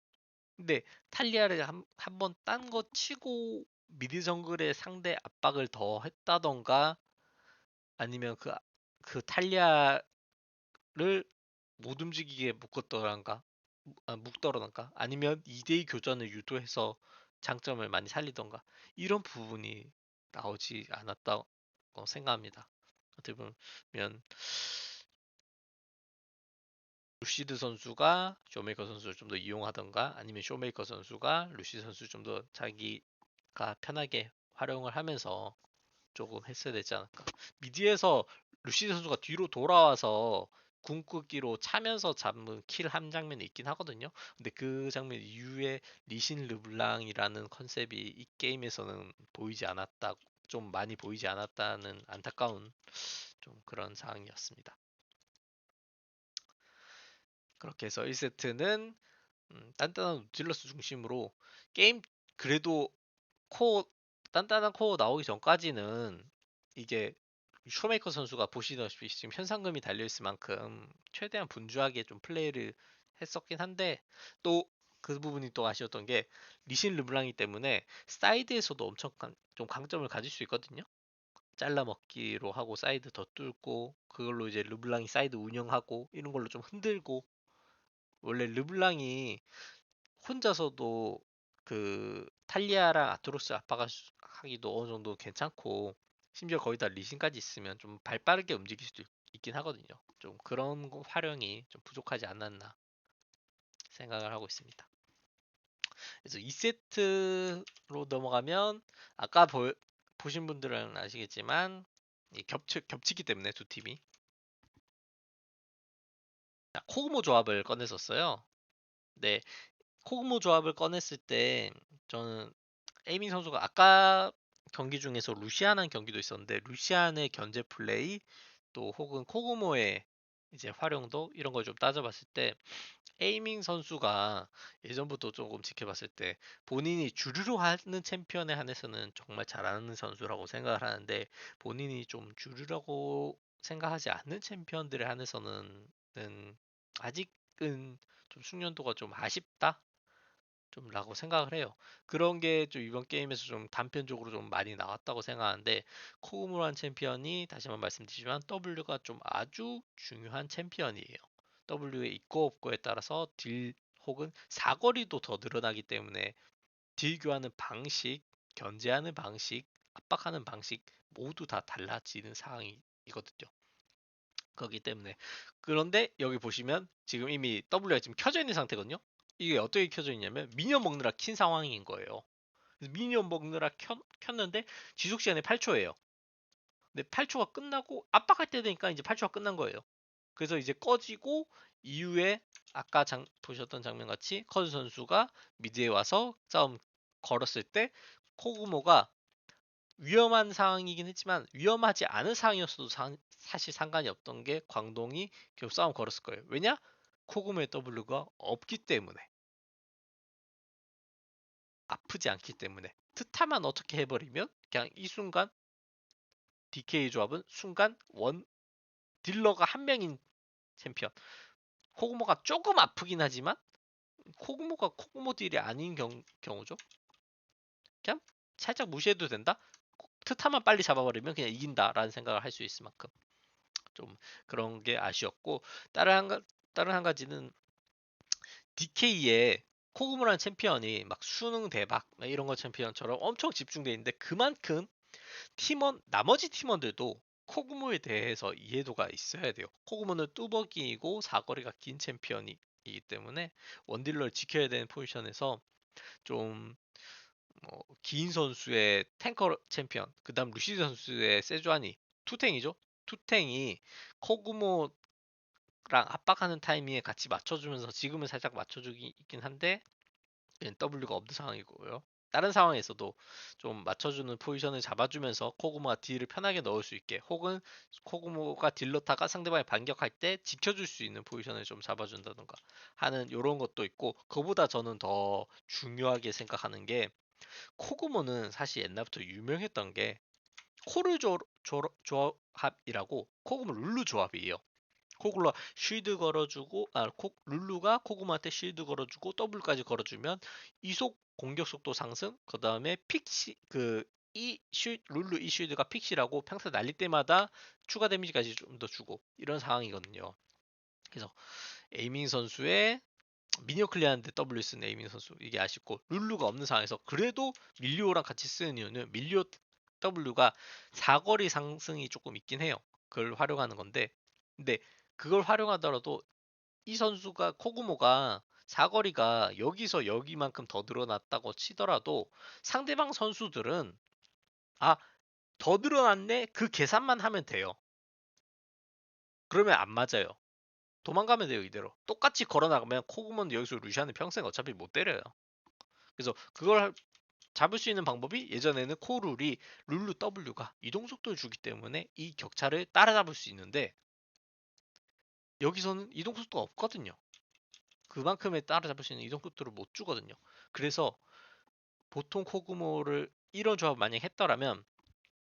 근데 탈리아를 한 번 딴 거 치고 미드 정글의 상대 압박을 더 했다던가, 아니면 그 탈리아를 못 움직이게 묶더라던가, 아니면 2대2 교전을 유도해서 장점을 많이 살리던가, 이런 부분이 나오지 않았다고 생각합니다. 어떻게 보면 루시드 선수가 쇼메이커 선수를 좀 더 이용하던가, 아니면 쇼메이커 선수가 루시드 선수를 좀 더 자기가 편하게 활용을 하면서 조금 했어야 되지 않을까. 미디에서 루시드 선수가 뒤로 돌아와서 궁극기로 차면서 잡는 킬 한 장면이 있긴 하거든요. 근데 그 장면 이후에 리신 르블랑이라는 컨셉이 이 게임에서는 보이지 않았다, 좀 많이 보이지 않았다는 안타까운 좀 그런 상황이었습니다. 그렇게 해서 1세트는 단단한 노틸러스 중심으로 게임, 그래도 코어 단단한 코어 나오기 전까지는 이게 쇼메이커 선수가 보시다시피 지금 현상금이 달려있을 만큼 최대한 분주하게 좀 플레이를 했었긴 한데, 또 그 부분이 또 아쉬웠던 게 리신 르블랑이 때문에 사이드에서도 엄청 좀 강점을 가질 수 있거든요. 잘라먹기로 하고 사이드 더 뚫고 그걸로 이제 르블랑이 사이드 운영하고 이런 걸로 좀 흔들고, 원래 르블랑이 혼자서도 그 탈리아랑 아트로스 압박하기도 어느 정도 괜찮고, 심지어 거기다 리신까지 있으면 좀 발 빠르게 움직일 수도 있긴 하거든요. 좀 그런 활용이 좀 부족하지 않았나 생각을 하고 있습니다. 그래서 2세트로 넘어가면 아까 보신 분들은 아시겠지만 겹치기 때문에 두 팀이 코그모 조합을 꺼냈었어요. 네, 코그모 조합을 꺼냈을 때 저는 에이밍 선수가 아까 경기 중에서 루시안한 경기도 있었는데 루시안의 견제 플레이, 또 혹은 코그모의 이제 활용도 이런 걸 좀 따져봤을 때 에이밍 선수가 예전부터 조금 지켜봤을 때 본인이 주류로 하는 챔피언에 한해서는 정말 잘하는 선수라고 생각을 하는데 본인이 좀 주류라고 생각하지 않는 챔피언들에 한해서는 아직은 좀 숙련도가 좀 아쉽다? 좀 라고 생각을 해요. 그런 게 좀 이번 게임에서 좀 단편적으로 좀 많이 나왔다고 생각하는데 코우무란 챔피언이 다시 한번 말씀드리지만 W가 좀 아주 중요한 챔피언이에요. W의 있고 없고에 따라서 딜 혹은 사거리도 더 늘어나기 때문에 딜 교환하는 방식, 견제하는 방식, 압박하는 방식 모두 다 달라지는 상황이거든요. 그렇기 때문에 그런데 여기 보시면 지금 이미 W가 지금 켜져 있는 상태거든요. 이게 어떻게 켜져 있냐면 미니언 먹느라 킨 상황인 거예요. 그래서 미니언 먹느라 켰는데 지속 시간이 8초예요. 근데 8초가 끝나고 압박할 때 되니까 이제 8초가 끝난 거예요. 그래서 이제 꺼지고 이후에 아까 보셨던 장면 같이 커즈 선수가 미드에 와서 싸움 걸었을 때 코구모가 위험한 상황이긴 했지만 위험하지 않은 상황이었어도 사실 상관이 없던 게 광동이 결국 싸움 걸었을 거예요. 왜냐? 코구모의 W가 없기 때문에 아프지 않기 때문에 트타만 어떻게 해버리면 그냥 이 순간 DK 조합은 순간 원 딜러가 한 명인 챔피언 코구모가 조금 아프긴 하지만 코구모가 코구모 딜이 아닌 경우죠. 그냥 살짝 무시해도 된다. 트타만 빨리 잡아버리면 그냥 이긴다라는 생각을 할 수 있을 만큼 좀 그런 게 아쉬웠고 다른 한 가지는 DK의 코그무라는 챔피언이 막 수능 대박 이런 거 챔피언처럼 엄청 집중돼 있는데 그만큼 나머지 팀원들도 코그모에 대해서 이해도가 있어야 돼요. 코그모는 뚜벅이이고 사거리가 긴 챔피언이기 때문에 원딜러를 지켜야 되는 포지션에서 좀 기인 선수의 탱커 챔피언, 그다음 루시드 선수의 세주아니 투탱이죠. 투탱이 코그모랑 압박하는 타이밍에 같이 맞춰주면서 지금은 살짝 맞춰주기 있긴 한데 W가 없는 상황이고요. 다른 상황에서도 좀 맞춰주는 포지션을 잡아주면서 코그모가 딜을 편하게 넣을 수 있게 혹은 코그모가 딜 넣다가 상대방이 반격할 때 지켜줄 수 있는 포지션을 좀 잡아준다던가 하는 이런 것도 있고 그보다 저는 더 중요하게 생각하는 게 코그모는 사실 옛날부터 유명했던 게 코르 조합이라고 코그모 룰루 조합이에요. 코글러 쉴드 걸어주고 룰루가 코그모한테 쉴드 걸어주고 더블까지 걸어주면 이속 공격 속도 상승 그 다음에 픽시 룰루 이 쉴드가 픽시라고 평타 날릴 때마다 추가 데미지까지 좀 더 주고 이런 상황이거든요. 그래서 에이밍 선수의 미니어 클리어하는데 W 쓰는 에이밍 선수 이게 아쉽고 룰루가 없는 상황에서 그래도 밀리오랑 같이 쓰는 이유는 밀리오 W가 사거리 상승이 조금 있긴 해요. 그걸 활용하는 건데 근데 그걸 활용하더라도 이 선수가 코구모가 사거리가 여기서 여기만큼 더 늘어났다고 치더라도 상대방 선수들은 아, 더 늘어났네? 그 계산만 하면 돼요. 그러면 안 맞아요. 도망가면 돼요, 이대로. 똑같이 걸어나가면 코구모는 여기서 루시안은 평생 어차피 못 때려요. 그래서 그걸 잡을 수 있는 방법이 예전에는 코룰이 룰루 W가 이동 속도를 주기 때문에 이 격차를 따라잡을 수 있는데 여기서는 이동 속도가 없거든요. 그만큼의 따라잡을 수 있는 이동 속도를 못 주거든요. 그래서 보통 코구모를 이런 조합 만약 했더라면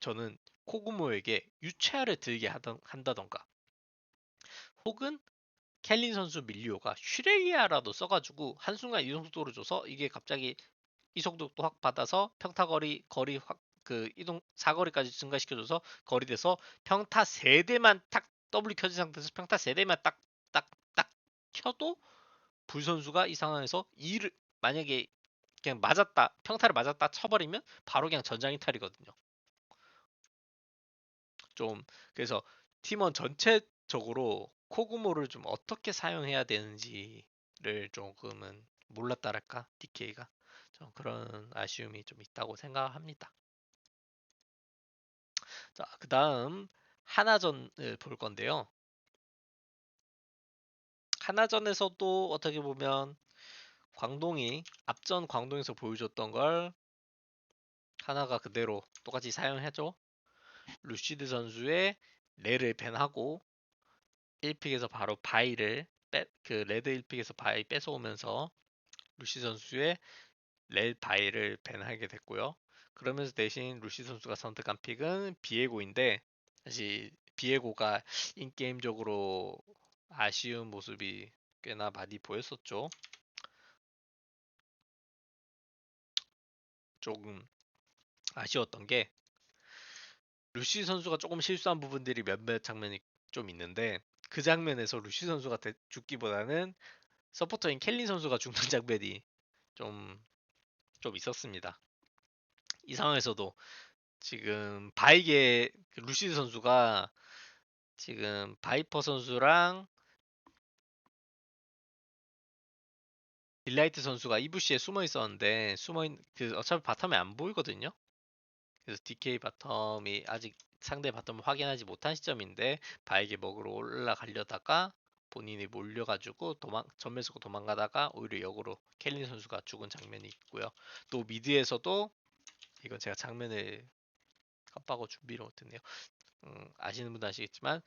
저는 코구모에게 유채화를 들게 한다던가 혹은 켈린 선수 밀리오가 슈렐리아라도 써가지고 한순간 이동 속도를 줘서 이게 갑자기 이속도도 확 받아서 평타 거리 확 그 이동 사거리까지 증가시켜줘서 거리돼서 평타 세대만 딱 W 켜진 상태에서 평타 세대만 딱 켜도 불 선수가 이 상황에서 이를 만약에 그냥 맞았다 평타를 맞았다 쳐버리면 바로 그냥 전장 이탈이거든요. 좀 그래서 팀원 전체적으로 코구모를 좀 어떻게 사용해야 되는지를 조금은 몰랐다랄까 DK가 좀 그런 아쉬움이 좀 있다고 생각합니다. 자, 그다음 하나전을 볼 건데요. 하나전에서도 어떻게 보면 광동이 앞전 광동에서 보여줬던 걸 하나가 그대로 똑같이 사용하죠. 루시드 선수의 레를 밴하고 1픽에서 바로 그 레드 1픽에서 바이 뺏어오면서 루시 선수의 레드 바이를 밴하게 됐고요. 그러면서 대신 루시 선수가 선택한 픽은 비에고인데 사실 비에고가 인게임적으로 아쉬운 모습이 꽤나 많이 보였었죠. 조금 아쉬웠던 게 루시 선수가 조금 실수한 부분들이 몇몇 장면이 좀 있는데 그 장면에서 루시 선수가 죽기보다는 서포터인 켈린 선수가 죽는 장면이 좀, 좀 있었습니다. 이 상황에서도 지금 바이게 루시 선수가 지금 바이퍼 선수랑 딜라이트 선수가 이부시에 숨어 있었는데 그 어차피 바텀에 안 보이거든요. 그래서 DK 바텀이 아직 상대 바텀을 확인하지 못한 시점인데 바에게 먹으러 올라가려다가 본인이 몰려가지고 전면 쓰고 도망가다가 오히려 역으로 켈린 선수가 죽은 장면이 있고요. 또 미드에서도 이건 제가 장면을 깜빡하고 준비를 못했네요. 아시는 분도 아시겠지만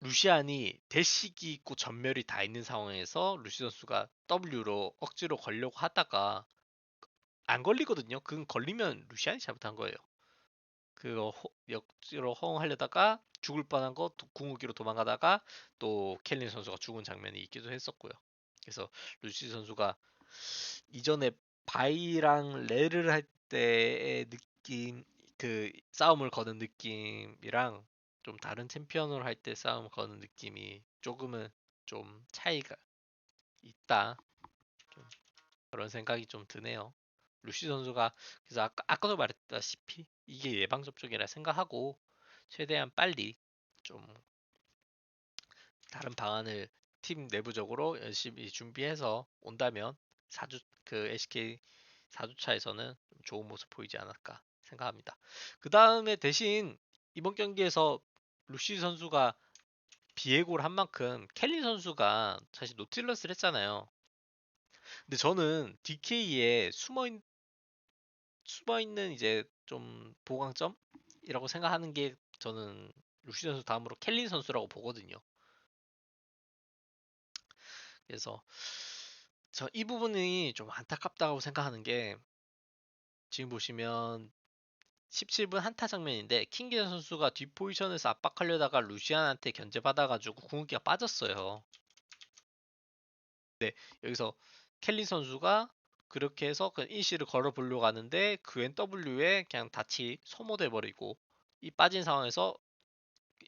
루시안이 대시기 있고 전멸이 다 있는 상황에서 루시 선수가 W로 억지로 걸려고 하다가 안 걸리거든요. 그건 걸리면 루시안이 잘못한 거예요. 그거 역지로 허용하려다가 죽을 뻔한 거 궁극기로 도망가다가 또 켈린 선수가 죽은 장면이 있기도 했었고요. 그래서 루시 선수가 이전에 바이랑 레를 할 때의 느낌, 그 싸움을 거는 느낌이랑 좀 다른 챔피언으로 할 때 싸움을 거는 느낌이 조금은 좀 차이가 있다. 좀 그런 생각이 좀 드네요. 루시 선수가 그래서 아까도 말했다시피 이게 예방 접종이라 생각하고 최대한 빨리 좀 다른 방안을 팀 내부적으로 열심히 준비해서 온다면 4주 그 SK 4주차에서는 좀 좋은 모습 보이지 않을까 생각합니다. 그 다음에 대신 이번 경기에서 루시 선수가 비에고를 한 만큼 켈리 선수가 사실 노틸러스를 했잖아요. 근데 저는 DK에 숨어 있는 이제 좀 보강점이라고 생각하는 게 저는 루시 선수 다음으로 켈린 선수라고 보거든요. 그래서 저 이 부분이 좀 안타깝다고 생각하는 게 지금 보시면 17분 한타 장면인데 킹기전 선수가 뒷 포지션에서 압박하려다가 루시안한테 견제받아가지고 궁극기가 빠졌어요. 여기서 켈리 선수가 그렇게 해서 그 인시를 걸어보려고 하는데 그 NW에 그냥 다치 소모돼 버리고 이 빠진 상황에서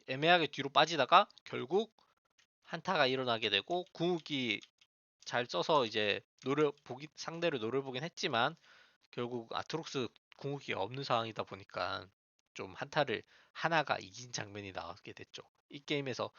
애매하게 뒤로 빠지다가 결국 한타가 일어나게 되고 궁극기 잘 써서 이제 상대를 노려보긴 했지만 결국 아트록스 궁극기가 없는 상황이다 보니까 좀 한타를 하나가 이긴 장면이 나오게 됐죠. 이 게임에서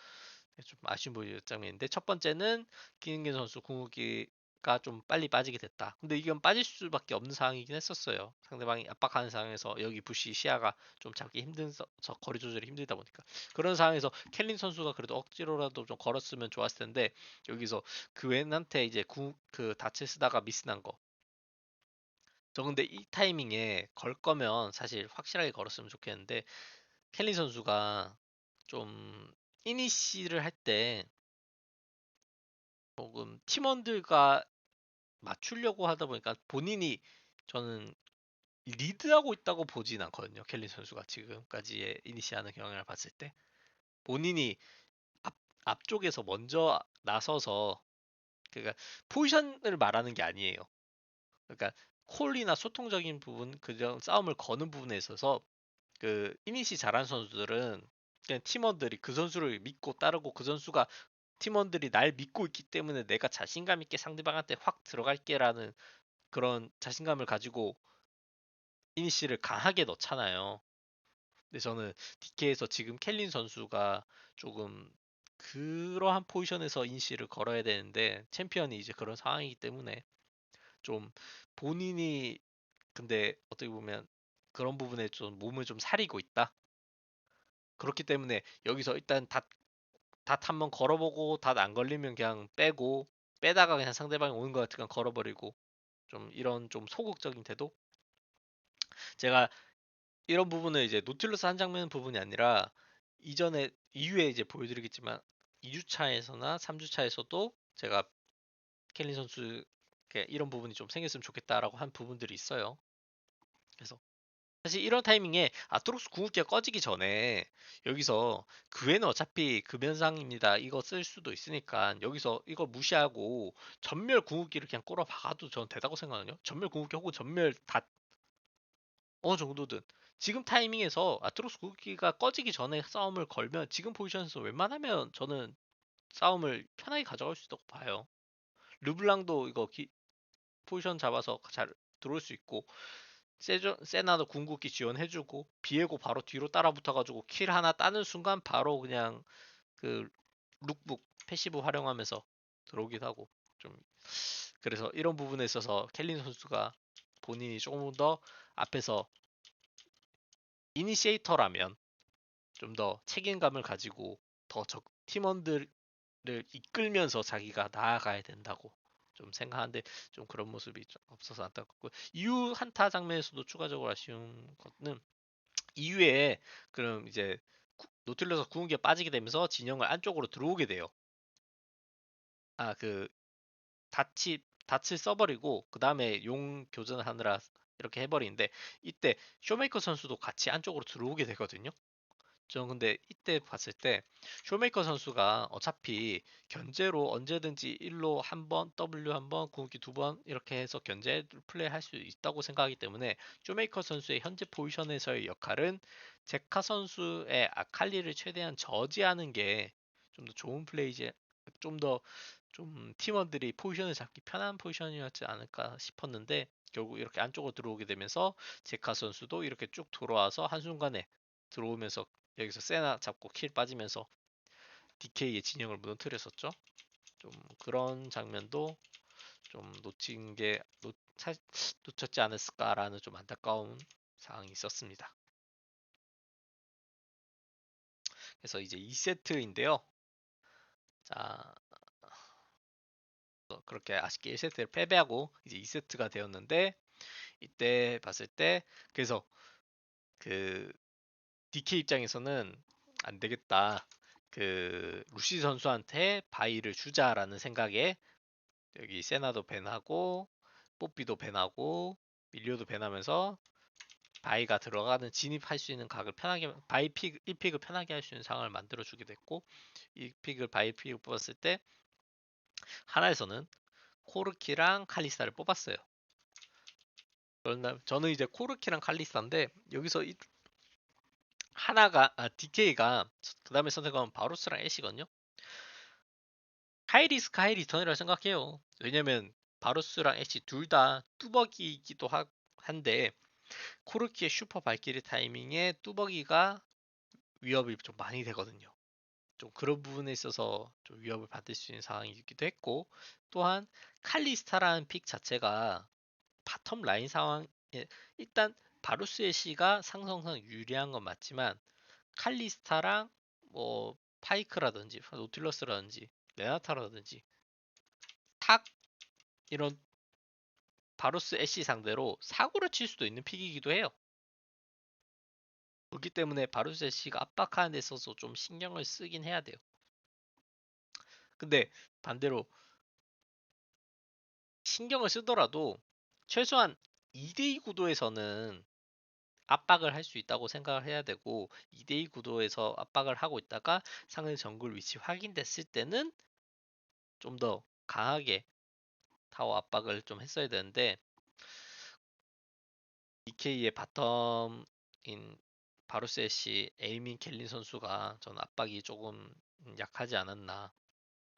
좀 아쉬운 장면인데 첫 번째는 김인ген 선수 궁극기가 좀 빨리 빠지게 됐다. 근데 이건 빠질 수밖에 없는 상황이긴 했었어요. 상대방이 압박하는 상황에서 여기 부시 시야가 좀 잡기 힘들서 거리 조절이 힘들다 보니까 그런 상황에서 켈린 선수가 그래도 억지로라도 좀 걸었으면 좋았을 텐데 여기서 그웬한테 이제 그 다치 쓰다가 미스난 거. 저 근데 이 타이밍에 걸 거면 사실 확실하게 걸었으면 좋겠는데 켈린 선수가 좀 이니시를 할때 조금 팀원들과 맞추려고 하다 보니까 본인이 저는 리드하고 있다고 보진 않거든요. 켈린 선수가 지금까지의 이니시하는 경향을 봤을 때 본인이 앞, 앞쪽에서 먼저 나서서 그러니까 포지션을 말하는 게 아니에요. 그러니까 콜이나 소통적인 부분, 그런 싸움을 거는 부분에 있어서 그 이니시 잘하는 선수들은 그냥 팀원들이 그 선수를 믿고 따르고 그 선수가 팀원들이 날 믿고 있기 때문에 내가 자신감 있게 상대방한테 확 들어갈게라는 그런 자신감을 가지고 이니시를 강하게 넣잖아요. 근데 저는 DK에서 지금 켈린 선수가 조금 그러한 포지션에서 이니시를 걸어야 되는데 챔피언이 이제 그런 상황이기 때문에 좀 본인이 근데 어떻게 보면 그런 부분에 좀 몸을 좀 사리고 있다. 그렇기 때문에 여기서 일단 닷 한번 걸어보고 닷 안 걸리면 그냥 빼고 빼다가 그냥 상대방이 오는 것 같으면 걸어버리고 좀 이런 좀 소극적인 태도? 제가 이런 부분을 이제 노틸러스 한 장면 부분이 아니라 이전에 이후에 이제 보여드리겠지만 2주차에서나 3주차에서도 제가 켈린 선수 이런 부분이 좀 생겼으면 좋겠다라고 한 부분들이 있어요. 그래서 사실 이런 타이밍에 아트록스 궁극기가 꺼지기 전에 여기서 그 외에는 어차피 금연상입니다. 이거 쓸 수도 있으니까 여기서 이거 무시하고 전멸 궁극기를 그냥 꼬라 박아도 저는 되다고 생각하거든요. 전멸 궁극기 혹은 전멸 다 어느 정도든 지금 타이밍에서 아트록스 궁극기가 꺼지기 전에 싸움을 걸면 지금 포지션에서 웬만하면 저는 싸움을 편하게 가져갈 수 있다고 봐요. 르블랑도 이거 포지션 잡아서 잘 들어올 수 있고 세나도 궁극기 지원해주고 비에고 바로 뒤로 따라붙어가지고 킬 하나 따는 순간 바로 그냥 그 룩북 패시브 활용하면서 들어오기도 하고 좀 그래서 이런 부분에 있어서 켈린 선수가 본인이 조금 더 앞에서 이니시에이터라면 좀 더 책임감을 가지고 더 팀원들을 이끌면서 자기가 나아가야 된다고 좀 생각하는데 좀 그런 모습이 좀 없어서 안타깝고 이후 한타 장면에서도 추가적으로 아쉬운 것은 이후에 그럼 이제 노틸러스 구운기가 빠지게 되면서 진영을 안쪽으로 들어오게 돼요. 아 그 닻을 써버리고 그 다음에 용 교전하느라 이렇게 해버리는데 이때 쇼메이커 선수도 같이 안쪽으로 들어오게 되거든요. 저는 근데 이때 봤을 때 쇼메이커 선수가 어차피 견제로 언제든지 1로 한 번, W 한 번, 궁극기 두 번 이렇게 해서 견제 플레이 할 수 있다고 생각하기 때문에 쇼메이커 선수의 현재 포지션에서의 역할은 제카 선수의 아칼리를 최대한 저지하는 게 좀 더 좋은 플레이지, 좀 더 좀 팀원들이 포지션을 잡기 편한 포지션이었지 않을까 싶었는데 결국 이렇게 안쪽으로 들어오게 되면서 제카 선수도 이렇게 쭉 들어와서 한순간에 들어오면서 여기서 세나 잡고 킬 빠지면서 DK의 진영을 무너뜨렸었죠. 좀 그런 장면도 좀 놓쳤지 않았을까라는 좀 안타까운 상황이 있었습니다. 그래서 이제 2세트인데요. 자, 그렇게 아쉽게 1세트를 패배하고 이제 2세트가 되었는데 이때 봤을 때 그래서 그 DK 입장에서는 안 되겠다. 그 루시 선수한테 바이를 주자라는 생각에 여기 세나도 밴하고 뽀삐도 밴하고 밀리오도 밴하면서 바이가 들어가는 진입할 수 있는 각을 편하게 바이 픽 1픽을 편하게 할 수 있는 상황을 만들어 주게 됐고 이 픽을 바이 픽을 뽑았을 때 하나에서는 코르키랑 칼리스타를 뽑았어요. 그런다 저는 이제 코르키랑 칼리스타인데 여기서 하나가 DK가 그 다음에 선택하면 바루스랑 애쉬거든요. 하이리스크 하이리턴이라고 생각해요. 왜냐면 바루스랑 애쉬 둘 다 뚜벅이기도 한데 코르키의 슈퍼 발키리 타이밍에 뚜벅이가 위협이 좀 많이 되거든요. 좀 그런 부분에 있어서 좀 위협을 받을 수 있는 상황이기도 했고 또한 칼리스타라는 픽 자체가 바텀 라인 상황에 일단 바루스의 씨가 상성상 유리한 건 맞지만 칼리스타랑 뭐 파이크라든지 노틸러스라든지 레나타라든지 탁 이런 바루스 애쉬 상대로 사고를 칠 수도 있는 픽이기도 해요. 그렇기 때문에 바루스 애쉬가 압박하는 데 있어서 좀 신경을 쓰긴 해야 돼요. 근데 반대로 신경을 쓰더라도 최소한 2대2 구도에서는 압박을 할 수 있다고 생각을 해야 되고 2대2 구도에서 압박을 하고 있다가 상대 정글 위치 확인됐을 때는 좀 더 강하게 타워 압박을 좀 했어야 되는데 DK의 바텀인 바루세시 에이민 켈린 선수가 전 압박이 조금 약하지 않았나.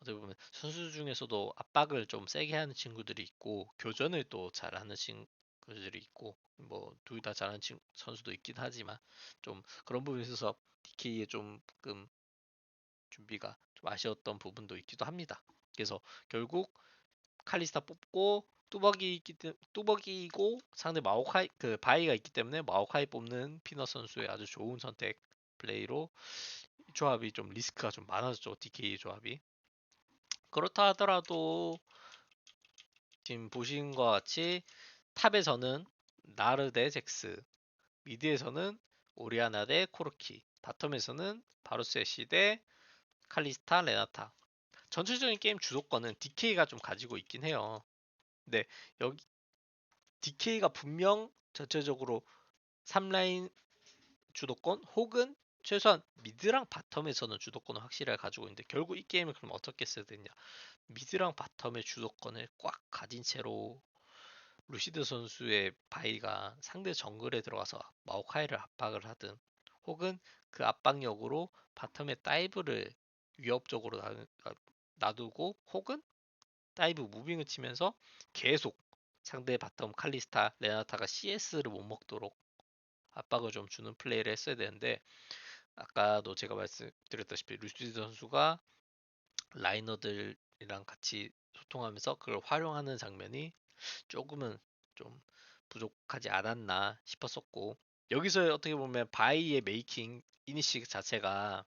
어떻게 보면 선수 중에서도 압박을 좀 세게 하는 친구들이 있고 교전을 또 잘하는 친구들이 있고 뭐 둘 다 잘하는 선수도 있긴 하지만 좀 그런 부분에 있어서 DK의 조금 준비가 좀 아쉬웠던 부분도 있기도 합니다. 그래서 결국 칼리스타 뽑고 뚜벅이고 상대 마오카이 그 바이가 있기 때문에 마오카이 뽑는 피넛 선수의 아주 좋은 선택 플레이로 조합이 좀 리스크가 좀 많아졌죠. DK 조합이. 그렇다 하더라도 지금 보신 것 같이 탑에서는 나르 대 잭스, 미드에서는 오리아나 대 코르키, 바텀에서는 바루스 애쉬 대 칼리스타, 레나타. 전체적인 게임 주도권은 DK가 좀 가지고 있긴 해요. 근데 여기 DK가 분명 전체적으로 3라인 주도권 혹은 최소한 미드랑 바텀에서는 주도권을 확실하게 가지고 있는데 결국 이 게임을 그럼 어떻게 써야 되냐? 미드랑 바텀의 주도권을 꽉 가진 채로 루시드 선수의 바이가 상대 정글에 들어가서 마오카이를 압박을 하든 혹은 그 압박력으로 바텀의 다이브를 위협적으로 놔두고 혹은 다이브 무빙을 치면서 계속 상대 바텀 칼리스타, 레나타가 CS를 못 먹도록 압박을 좀 주는 플레이를 했어야 되는데 아까도 제가 말씀드렸다시피 루시드 선수가 라이너들이랑 같이 소통하면서 그걸 활용하는 장면이 조금은 좀 부족하지 않았나 싶었었고 여기서 어떻게 보면 바이의 메이킹 이니시 자체가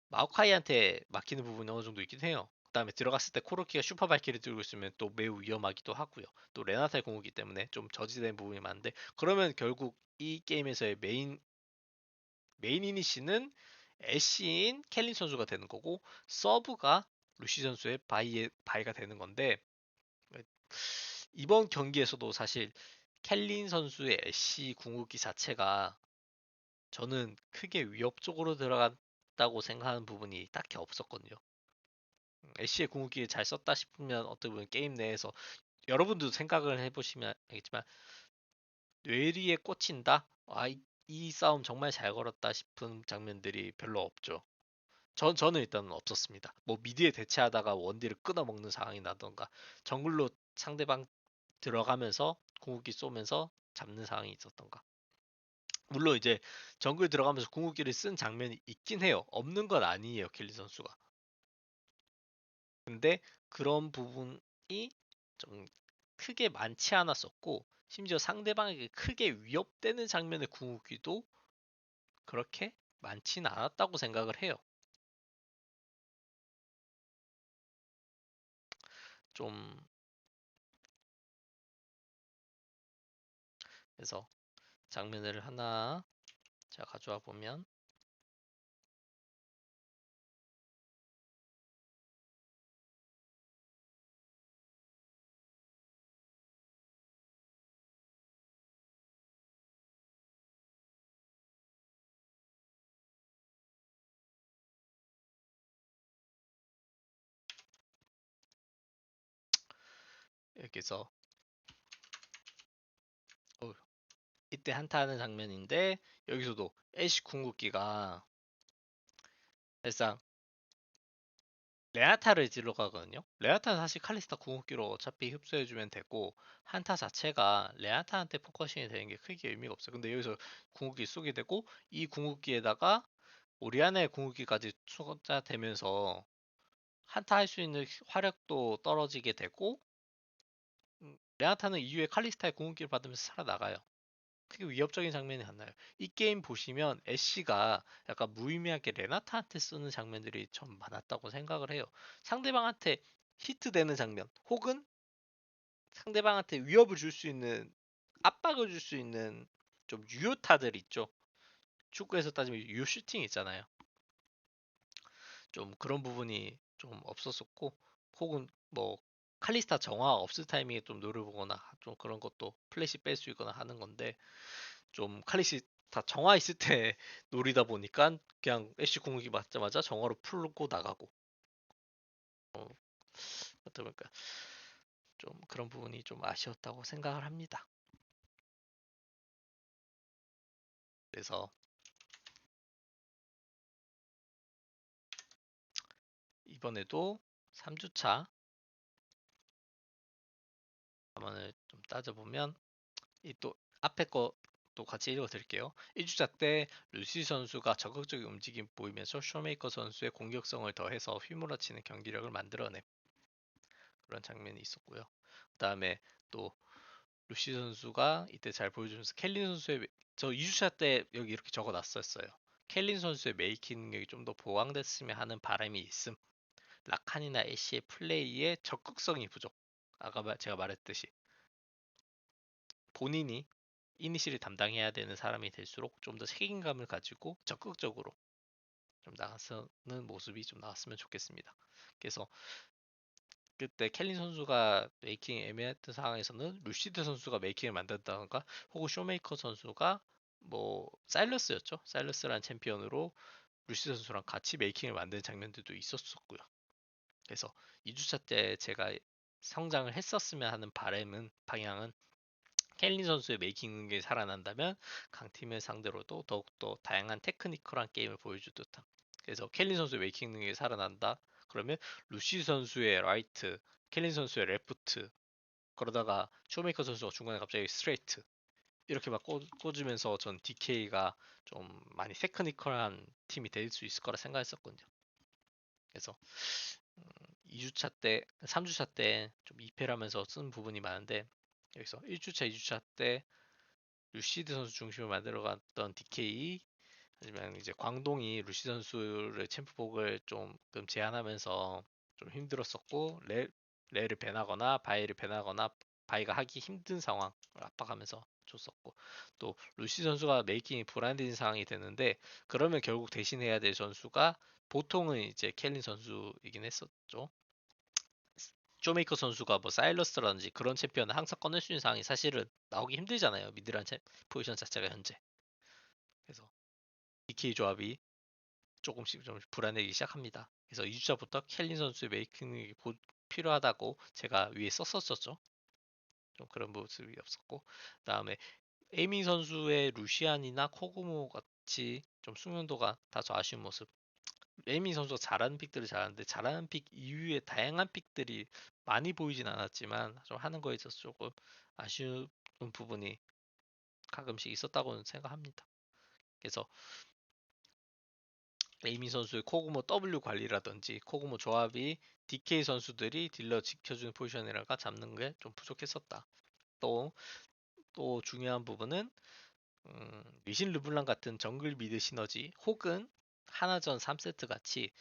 마오카이한테 막히는 부분이 어느 정도 있긴 해요. 그다음에 들어갔을 때 코르키가 슈퍼 발키를 들고 있으면 또 매우 위험하기도 하고요. 또 레나타의 공이기 때문에 좀 저지된 부분이 많은데 그러면 결국 이 게임에서의 메인 이니시는 애쉬인 켈린 선수가 되는 거고 서브가 루시 선수의 바이가 되는 건데 이번 경기에서도 사실 켈린 선수의 애쉬 궁극기 자체가 저는 크게 위협적으로 들어갔다고 생각하는 부분이 딱히 없었거든요. 애쉬의 궁극기 잘 썼다 싶으면 어떻게 보면 게임 내에서 여러분도 생각을 해보시면 알겠지만 뇌리에 꽂힌다? 이 싸움 정말 잘 걸었다 싶은 장면들이 별로 없죠. 저는 일단 없었습니다. 뭐 미드에 대체하다가 원딜을 끊어먹는 상황이 나던가 정글로 상대방 들어가면서 궁극기 쏘면서 잡는 상황이 있었던가. 물론 이제 정글 들어가면서 궁극기를 쓴 장면이 있긴 해요. 없는 건 아니에요, 켈리 선수가. 근데 그런 부분이 좀 크게 많지 않았었고 심지어 상대방에게 크게 위협되는 장면의 궁극기도 그렇게 많지는 않았다고 생각을 해요. 좀 그래서 장면을 하나 제가 가져와 보면 여기서 어, 이때 한타하는 장면인데 여기서도 애쉬 궁극기가 사실상 레아타를 딜러 가거든요. 레아타는 사실 칼리스타 궁극기로 어차피 흡수해주면 되고 한타 자체가 레아타한테 포커싱이 되는 게 크게 의미가 없어요. 근데 여기서 궁극기 쏘게 되고 이 궁극기에다가 오리아나의 궁극기까지 쏟아되면서 한타 할 수 있는 화력도 떨어지게 되고 레아타는 이후에 칼리스타의 궁극기를 받으면서 살아나가요. 크게 위협적인 장면이 안 나요. 이 게임 보시면 애쉬가 약간 무의미하게 레나타한테 쓰는 장면들이 좀 많았다고 생각을 해요. 상대방한테 히트되는 장면, 혹은 상대방한테 위협을 줄 수 있는, 압박을 줄 수 있는 좀 유효타들 있죠. 축구에서 따지면 유효 슈팅 있잖아요. 좀 그런 부분이 좀 없었었고, 혹은 뭐 칼리스타 정화 없을 타이밍에 좀 노려보거나 좀 그런 것도 플래시 뺄 수 있거나 하는 건데 좀 칼리시 다 정화 있을 때 노리다 보니까 그냥 애쉬 공격이 맞자마자 정화로 풀고 나가고 어떻게 보니까 좀 그런 부분이 좀 아쉬웠다고 생각을 합니다. 그래서 이번에도 3주차 한번을 좀 따져보면 이 또 앞에 거 또 같이 읽어드릴게요. 1주차 때 루시 선수가 적극적인 움직임 보이면서 쇼메이커 선수의 공격성을 더해서 휘몰아치는 경기력을 만들어내 그런 장면이 있었고요. 그 다음에 또 루시 선수가 이때 잘 보여주면서 켈린 선수의 저 2주차 때 여기 이렇게 적어놨었어요. 켈린 선수의 메이킹 능력이 좀 더 보강됐으면 하는 바람이 있음. 라칸이나 애쉬의 플레이에 적극성이 부족. 아까 제가 말했듯이 본인이 이니시를 담당해야 되는 사람이 될수록 좀 더 책임감을 가지고 적극적으로 좀 나서는 모습이 좀 나왔으면 좋겠습니다. 그래서 그때 켈린 선수가 메이킹 애매했던 상황에서는 루시드 선수가 메이킹을 만든다던가 혹은 쇼메이커 선수가 뭐 사일러스였죠. 사일러스라는 챔피언으로 루시드 선수랑 같이 메이킹을 만드는 장면들도 있었었고요. 그래서 2주차 때 제가 성장을 했었으면 하는 바람은 방향은 켈린 선수의 메이킹 능력이 살아난다면 강팀을 상대로도 더욱더 다양한 테크니컬한 게임을 보여줄 듯한. 그래서 켈린 선수의 메이킹 능력이 살아난다. 그러면 루시 선수의 라이트, 켈린 선수의 레프트, 그러다가 쇼메이커 선수가 중간에 갑자기 스트레이트 이렇게 막 꽂으면서 전 DK가 좀 많이 테크니컬한 팀이 될 수 있을 거라 생각했었거든요. 그래서 2주차 때, 3주차 때 좀 2패를 하면서 쓴 부분이 많은데 여기서 1주차, 2주차 때 루시드 선수 중심으로 만들어갔던 DK 하지만 이제 광동이 루시 선수를 챔프복을 조금 제한하면서 좀 힘들었었고 레를 배나거나 바이를 배나거나 바이가 하기 힘든 상황을 압박하면서 줬었고 또 루시 선수가 메이킹이 불안해진 상황이 되는데 그러면 결국 대신해야 될 선수가 보통은 이제 켈린 선수이긴 했었죠. 쇼메이커 선수가 뭐 사일러스라든지 그런 챔피언을 항상 꺼낼 수 있는 상황이 사실은 나오기 힘들잖아요. 미드란 포지션 자체가 현재. 그래서 DK 조합이 조금씩 좀 불안해지기 시작합니다. 그래서 2주차부터 켈린 선수의 메이킹이 필요하다고 제가 위에 썼었죠. 좀 그런 모습이 없었고 그다음에 에이밍 선수의 루시안이나 코그모 같이 좀 숙련도가 다소 아쉬운 모습. 에이밍 선수가 잘하는 픽들을 잘하는데 잘하는 픽 이후에 다양한 픽들이 많이 보이진 않았지만 좀 하는 거에 있어서 조금 아쉬운 부분이 가끔씩 있었다고는 생각합니다. 그래서 에이미 선수의 코그모 W 관리라든지 코그모 조합이 DK 선수들이 딜러 지켜주는 포지션이라가 잡는 게 좀 부족했었다. 또, 또 중요한 부분은 리신 르블랑 같은 정글 미드 시너지 혹은 하나전 3세트 같이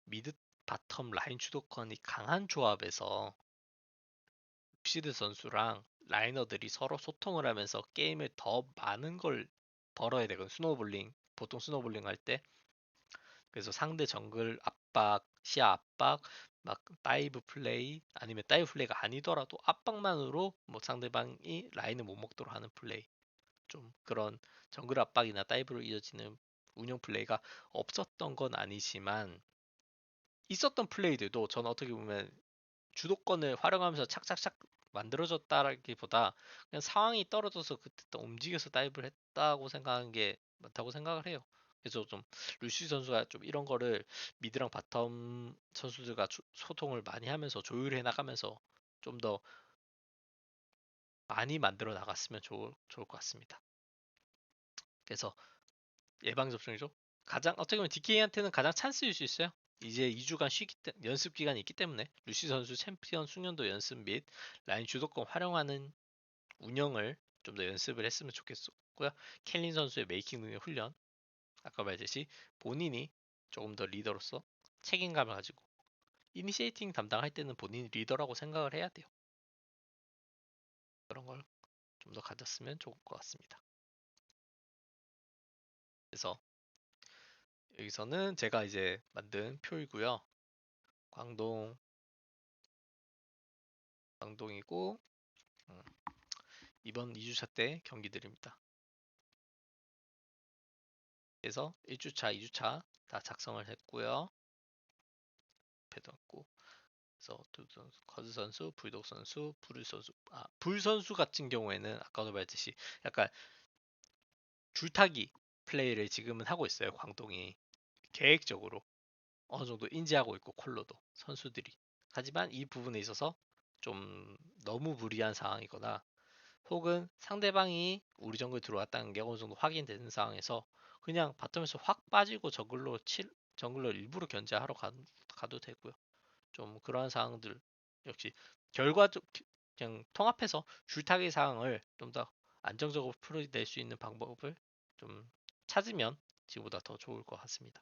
미드 바텀 라인 주도권이 강한 조합에서 룩시드 선수랑 라이너들이 서로 소통을 하면서 게임을 더 많은 걸 벌어야 되거든. 스노우볼링 보통 스노우볼링 할때 그래서 상대 정글 압박, 시야 압박, 막 다이브 플레이 아니면 다이브 플레이가 아니더라도 압박만으로 뭐 상대방이 라인을 못 먹도록 하는 플레이 좀 그런 정글 압박이나 다이브로 이어지는 운영 플레이가 없었던 건 아니지만 있었던 플레이들도 저는 어떻게 보면 주도권을 활용하면서 착착착 만들어졌다라기보다 그냥 상황이 떨어져서 그때 또 움직여서 다이브를 했다고 생각하는 게 맞다고 생각을 해요. 그래서 좀 루시 선수가 좀 이런 거를 미드랑 바텀 선수들과 소통을 많이 하면서 조율해 나가면서 좀 더 많이 만들어 나갔으면 좋을 것 같습니다. 그래서 예방 접종이죠. 가장 어떻게 보면 DK한테는 가장 찬스일 수 있어요. 이제 2주간 연습 기간이 있기 때문에 루시 선수 챔피언 숙련도 연습 및 라인 주도권 활용하는 운영을 좀 더 연습을 했으면 좋겠고요. 켈린 선수의 메이킹 능력 훈련, 아까 말했듯이 본인이 조금 더 리더로서 책임감을 가지고 이니시에이팅 담당할 때는 본인이 리더라고 생각을 해야 돼요. 그런 걸 좀 더 가졌으면 좋을 것 같습니다. 그래서 여기서는 제가 이제 만든 표이고요. 광동, 광동이고 이번 2주차 때 경기들입니다. 그래서 1주차, 2주차 다 작성을 했고요. 배도했고 그래서 커즈 선수, 불독 선수, 불 선수, 불 선수 같은 경우에는 아까도 말했듯이 약간 줄타기 플레이를 지금은 하고 있어요. 광동이 계획적으로 어느 정도 인지하고 있고 콜로도 선수들이. 하지만 이 부분에 있어서 좀 너무 무리한 상황이거나 혹은 상대방이 우리 정글에 들어왔다는 게 어느 정도 확인되는 상황에서 그냥 바텀에서 확 빠지고 정글로 일부러 견제하러 가도 되고요. 좀 그러한 상황들 역시 결과적 그냥 통합해서 줄타기 상황을 좀 더 안정적으로 풀어낼 수 있는 방법을 좀 찾으면 지금보다 더 좋을 것 같습니다.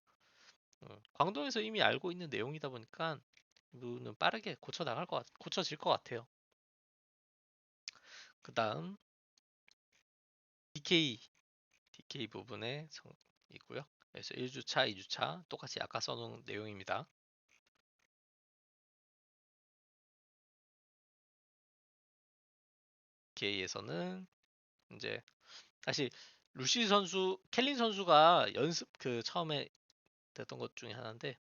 광동에서 이미 알고 있는 내용이다 보니까 이부분은 빠르게 고쳐질 것 같아요. 그 다음 DK 부분의 성이고요. 그래서 1주차, 2주차 똑같이 아까 써놓은 내용입니다. DK에서는 이제 사실 루시 선수, 켈린 선수가 연습 그 처음에 됐던 것 중에 하나인데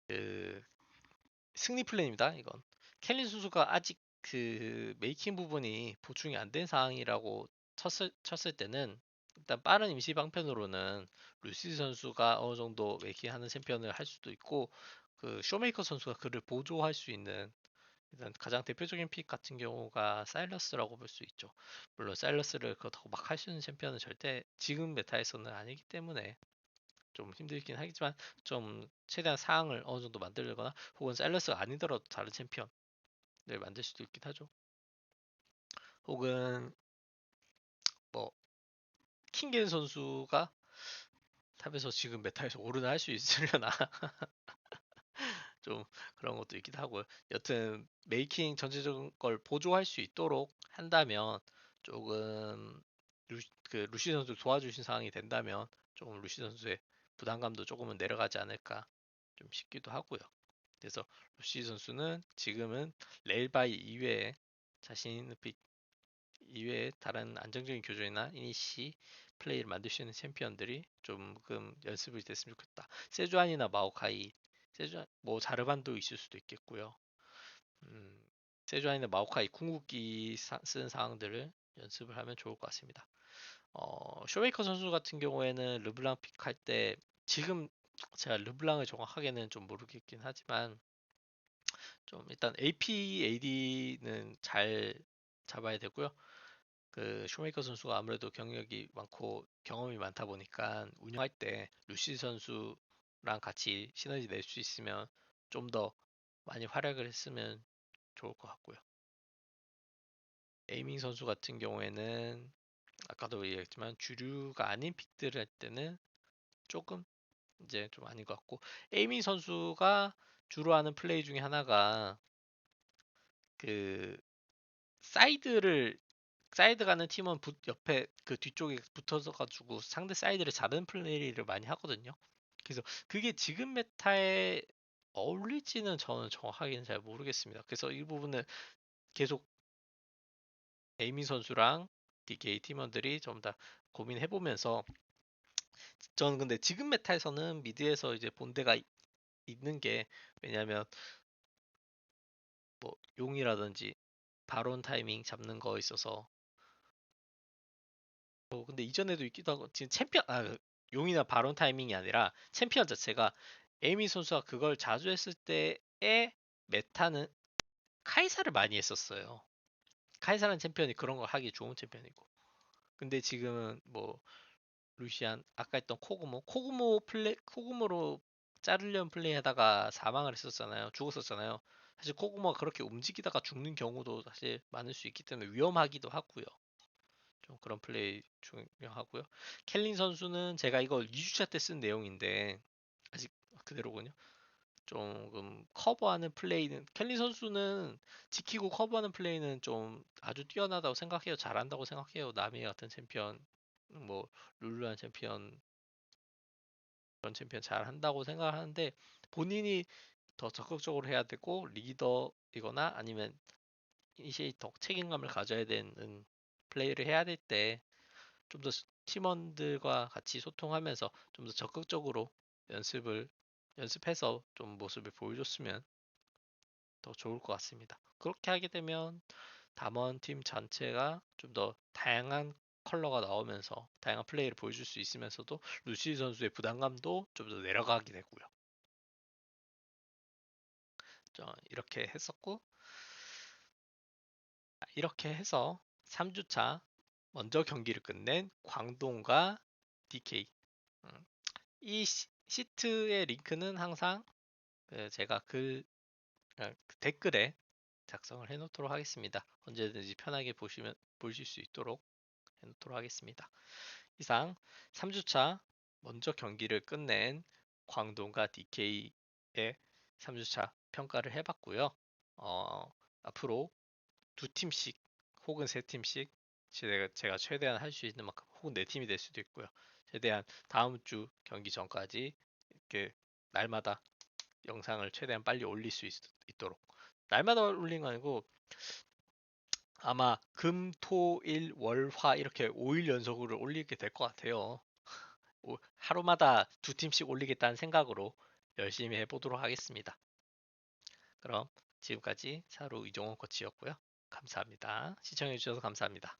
그 승리 플랜입니다. 이건 켈린 선수가 아직 그 메이킹 부분이 보충이 안 된 상황이라고 쳤을 때는 일단 빠른 임시 방편으로는 루시 선수가 어느 정도 메이킹하는 챔피언을 할 수도 있고 그 쇼메이커 선수가 그를 보조할 수 있는 일단 가장 대표적인 픽 같은 경우가 사일러스라고 볼 수 있죠. 물론 사일러스를 그렇다고 막 할 수 있는 챔피언은 절대 지금 메타에서는 아니기 때문에 좀 힘들긴 하겠지만 좀 최대한 상황을 어느 정도 만들거나 혹은 사일러스가 아니더라도 다른 챔피언을 만들 수도 있긴 하죠. 혹은 뭐 킹겐 선수가 탑에서 지금 메타에서 오르나 할 수 있으려나 좀 그런 것도 있기도 하고요. 여튼 메이킹 전체적인 걸 보조할 수 있도록 한다면 조금 루시 선수 도와주신 상황이 된다면 조금 루시 선수의 부담감도 조금은 내려가지 않을까 좀 싶기도 하고요. 그래서 루시 선수는 지금은 레일바이 이외에 자신 있는 픽 이외에 다른 안정적인 교전이나 이니시 플레이를 만들 수 있는 챔피언들이 조금 연습이 됐으면 좋겠다. 세주안이나 마오카이, 세주안 뭐 자르반도 있을 수도 있겠고요. 음, 세주안이나 마오카이 궁극기 쓰는 상황들을 연습을 하면 좋을 것 같습니다. 쇼메이커 선수 같은 경우에는 르블랑 픽할 때 지금 제가 르블랑을 정확하게는 좀 모르겠긴 하지만 좀 일단 AP, AD는 잘 잡아야 되고요. 그 쇼메이커 선수가 아무래도 경력이 많고 경험이 많다 보니까 운영할 때 루시 선수랑 같이 시너지 낼 수 있으면 좀 더 많이 활약을 했으면 좋을 것 같고요. 에이밍 선수 같은 경우에는 아까도 얘기했지만 주류가 아닌 픽들을 할 때는 조금 이제 좀 아닌 것 같고 에이밍 선수가 주로 하는 플레이 중에 하나가 그 사이드를 사이드 가는 팀원 옆에 그 뒤쪽에 붙어서 가지고 상대 사이드를 잡는 플레이를 많이 하거든요. 그래서 그게 지금 메타에 어울릴지는 저는 정확하게는 잘 모르겠습니다. 그래서 이 부분은 계속 에이미 선수랑 DK 팀원들이 좀 다 고민해 보면서 저는 근데 지금 메타에서는 미드에서 이제 본대가 있는 게 왜냐면 뭐 용이라든지 바론 타이밍 잡는 거 있어서 근데 이전에도 있기도 하고 지금 챔피언 그 용이나 바론 타이밍이 아니라 챔피언 자체가 에이미 선수가 그걸 자주 했을 때의 메타는 카이사를 많이 했었어요. 카이사라는 챔피언이 그런 걸 하기 좋은 챔피언이고. 근데 지금은 뭐 루시안 아까 했던 코그모로 자르려는 플레이 하다가 사망을 했었잖아요. 죽었었잖아요. 사실 코그모가 그렇게 움직이다가 죽는 경우도 사실 많을 수 있기 때문에 위험하기도 하고요. 좀 그런 플레이 중요하고요. 켈린 선수는 제가 이걸 2주차 때 쓴 내용인데 아직 그대로군요. 조금 커버하는 플레이는 켈린 선수는 지키고 커버하는 플레이는 좀 아주 뛰어나다고 생각해요. 잘한다고 생각해요. 나미 같은 챔피언, 뭐 룰루한 챔피언 그런 챔피언 잘한다고 생각하는데 본인이 더 적극적으로 해야 되고 리더이거나 아니면 이니시에이터 책임감을 가져야 되는 플레이를 해야 될때 좀 더 팀원들과 같이 소통하면서 좀 더 적극적으로 연습해서 좀 모습을 보여줬으면 더 좋을 것 같습니다. 그렇게 하게 되면 담원 팀 전체가 좀 더 다양한 컬러가 나오면서 다양한 플레이를 보여줄 수 있으면서도 루시 선수의 부담감도 좀 더 내려가게 되고요. 이렇게 했었고 이렇게 해서 3주차 먼저 경기를 끝낸 광동과 DK 이 시트의 링크는 항상 제가 그 댓글에 작성을 해놓도록 하겠습니다. 언제든지 편하게 보실 수 있도록 해놓도록 하겠습니다. 이상 3주차 먼저 경기를 끝낸 광동과 DK의 3주차 평가를 해봤고요. 앞으로 두 팀씩 혹은 세 팀씩 제가 최대한 할 수 있는 만큼 혹은 내 팀이 될 수도 있고요. 최대한 다음 주 경기 전까지 이렇게 날마다 영상을 최대한 빨리 올릴 수 있도록 날마다 올리는 거 아니고 아마 금, 토, 일, 월, 화 이렇게 5일 연속으로 올리게 될 것 같아요. 하루마다 두 팀씩 올리겠다는 생각으로 열심히 해보도록 하겠습니다. 그럼 지금까지 사루 이종원 코치였고요. 감사합니다. 시청해주셔서 감사합니다.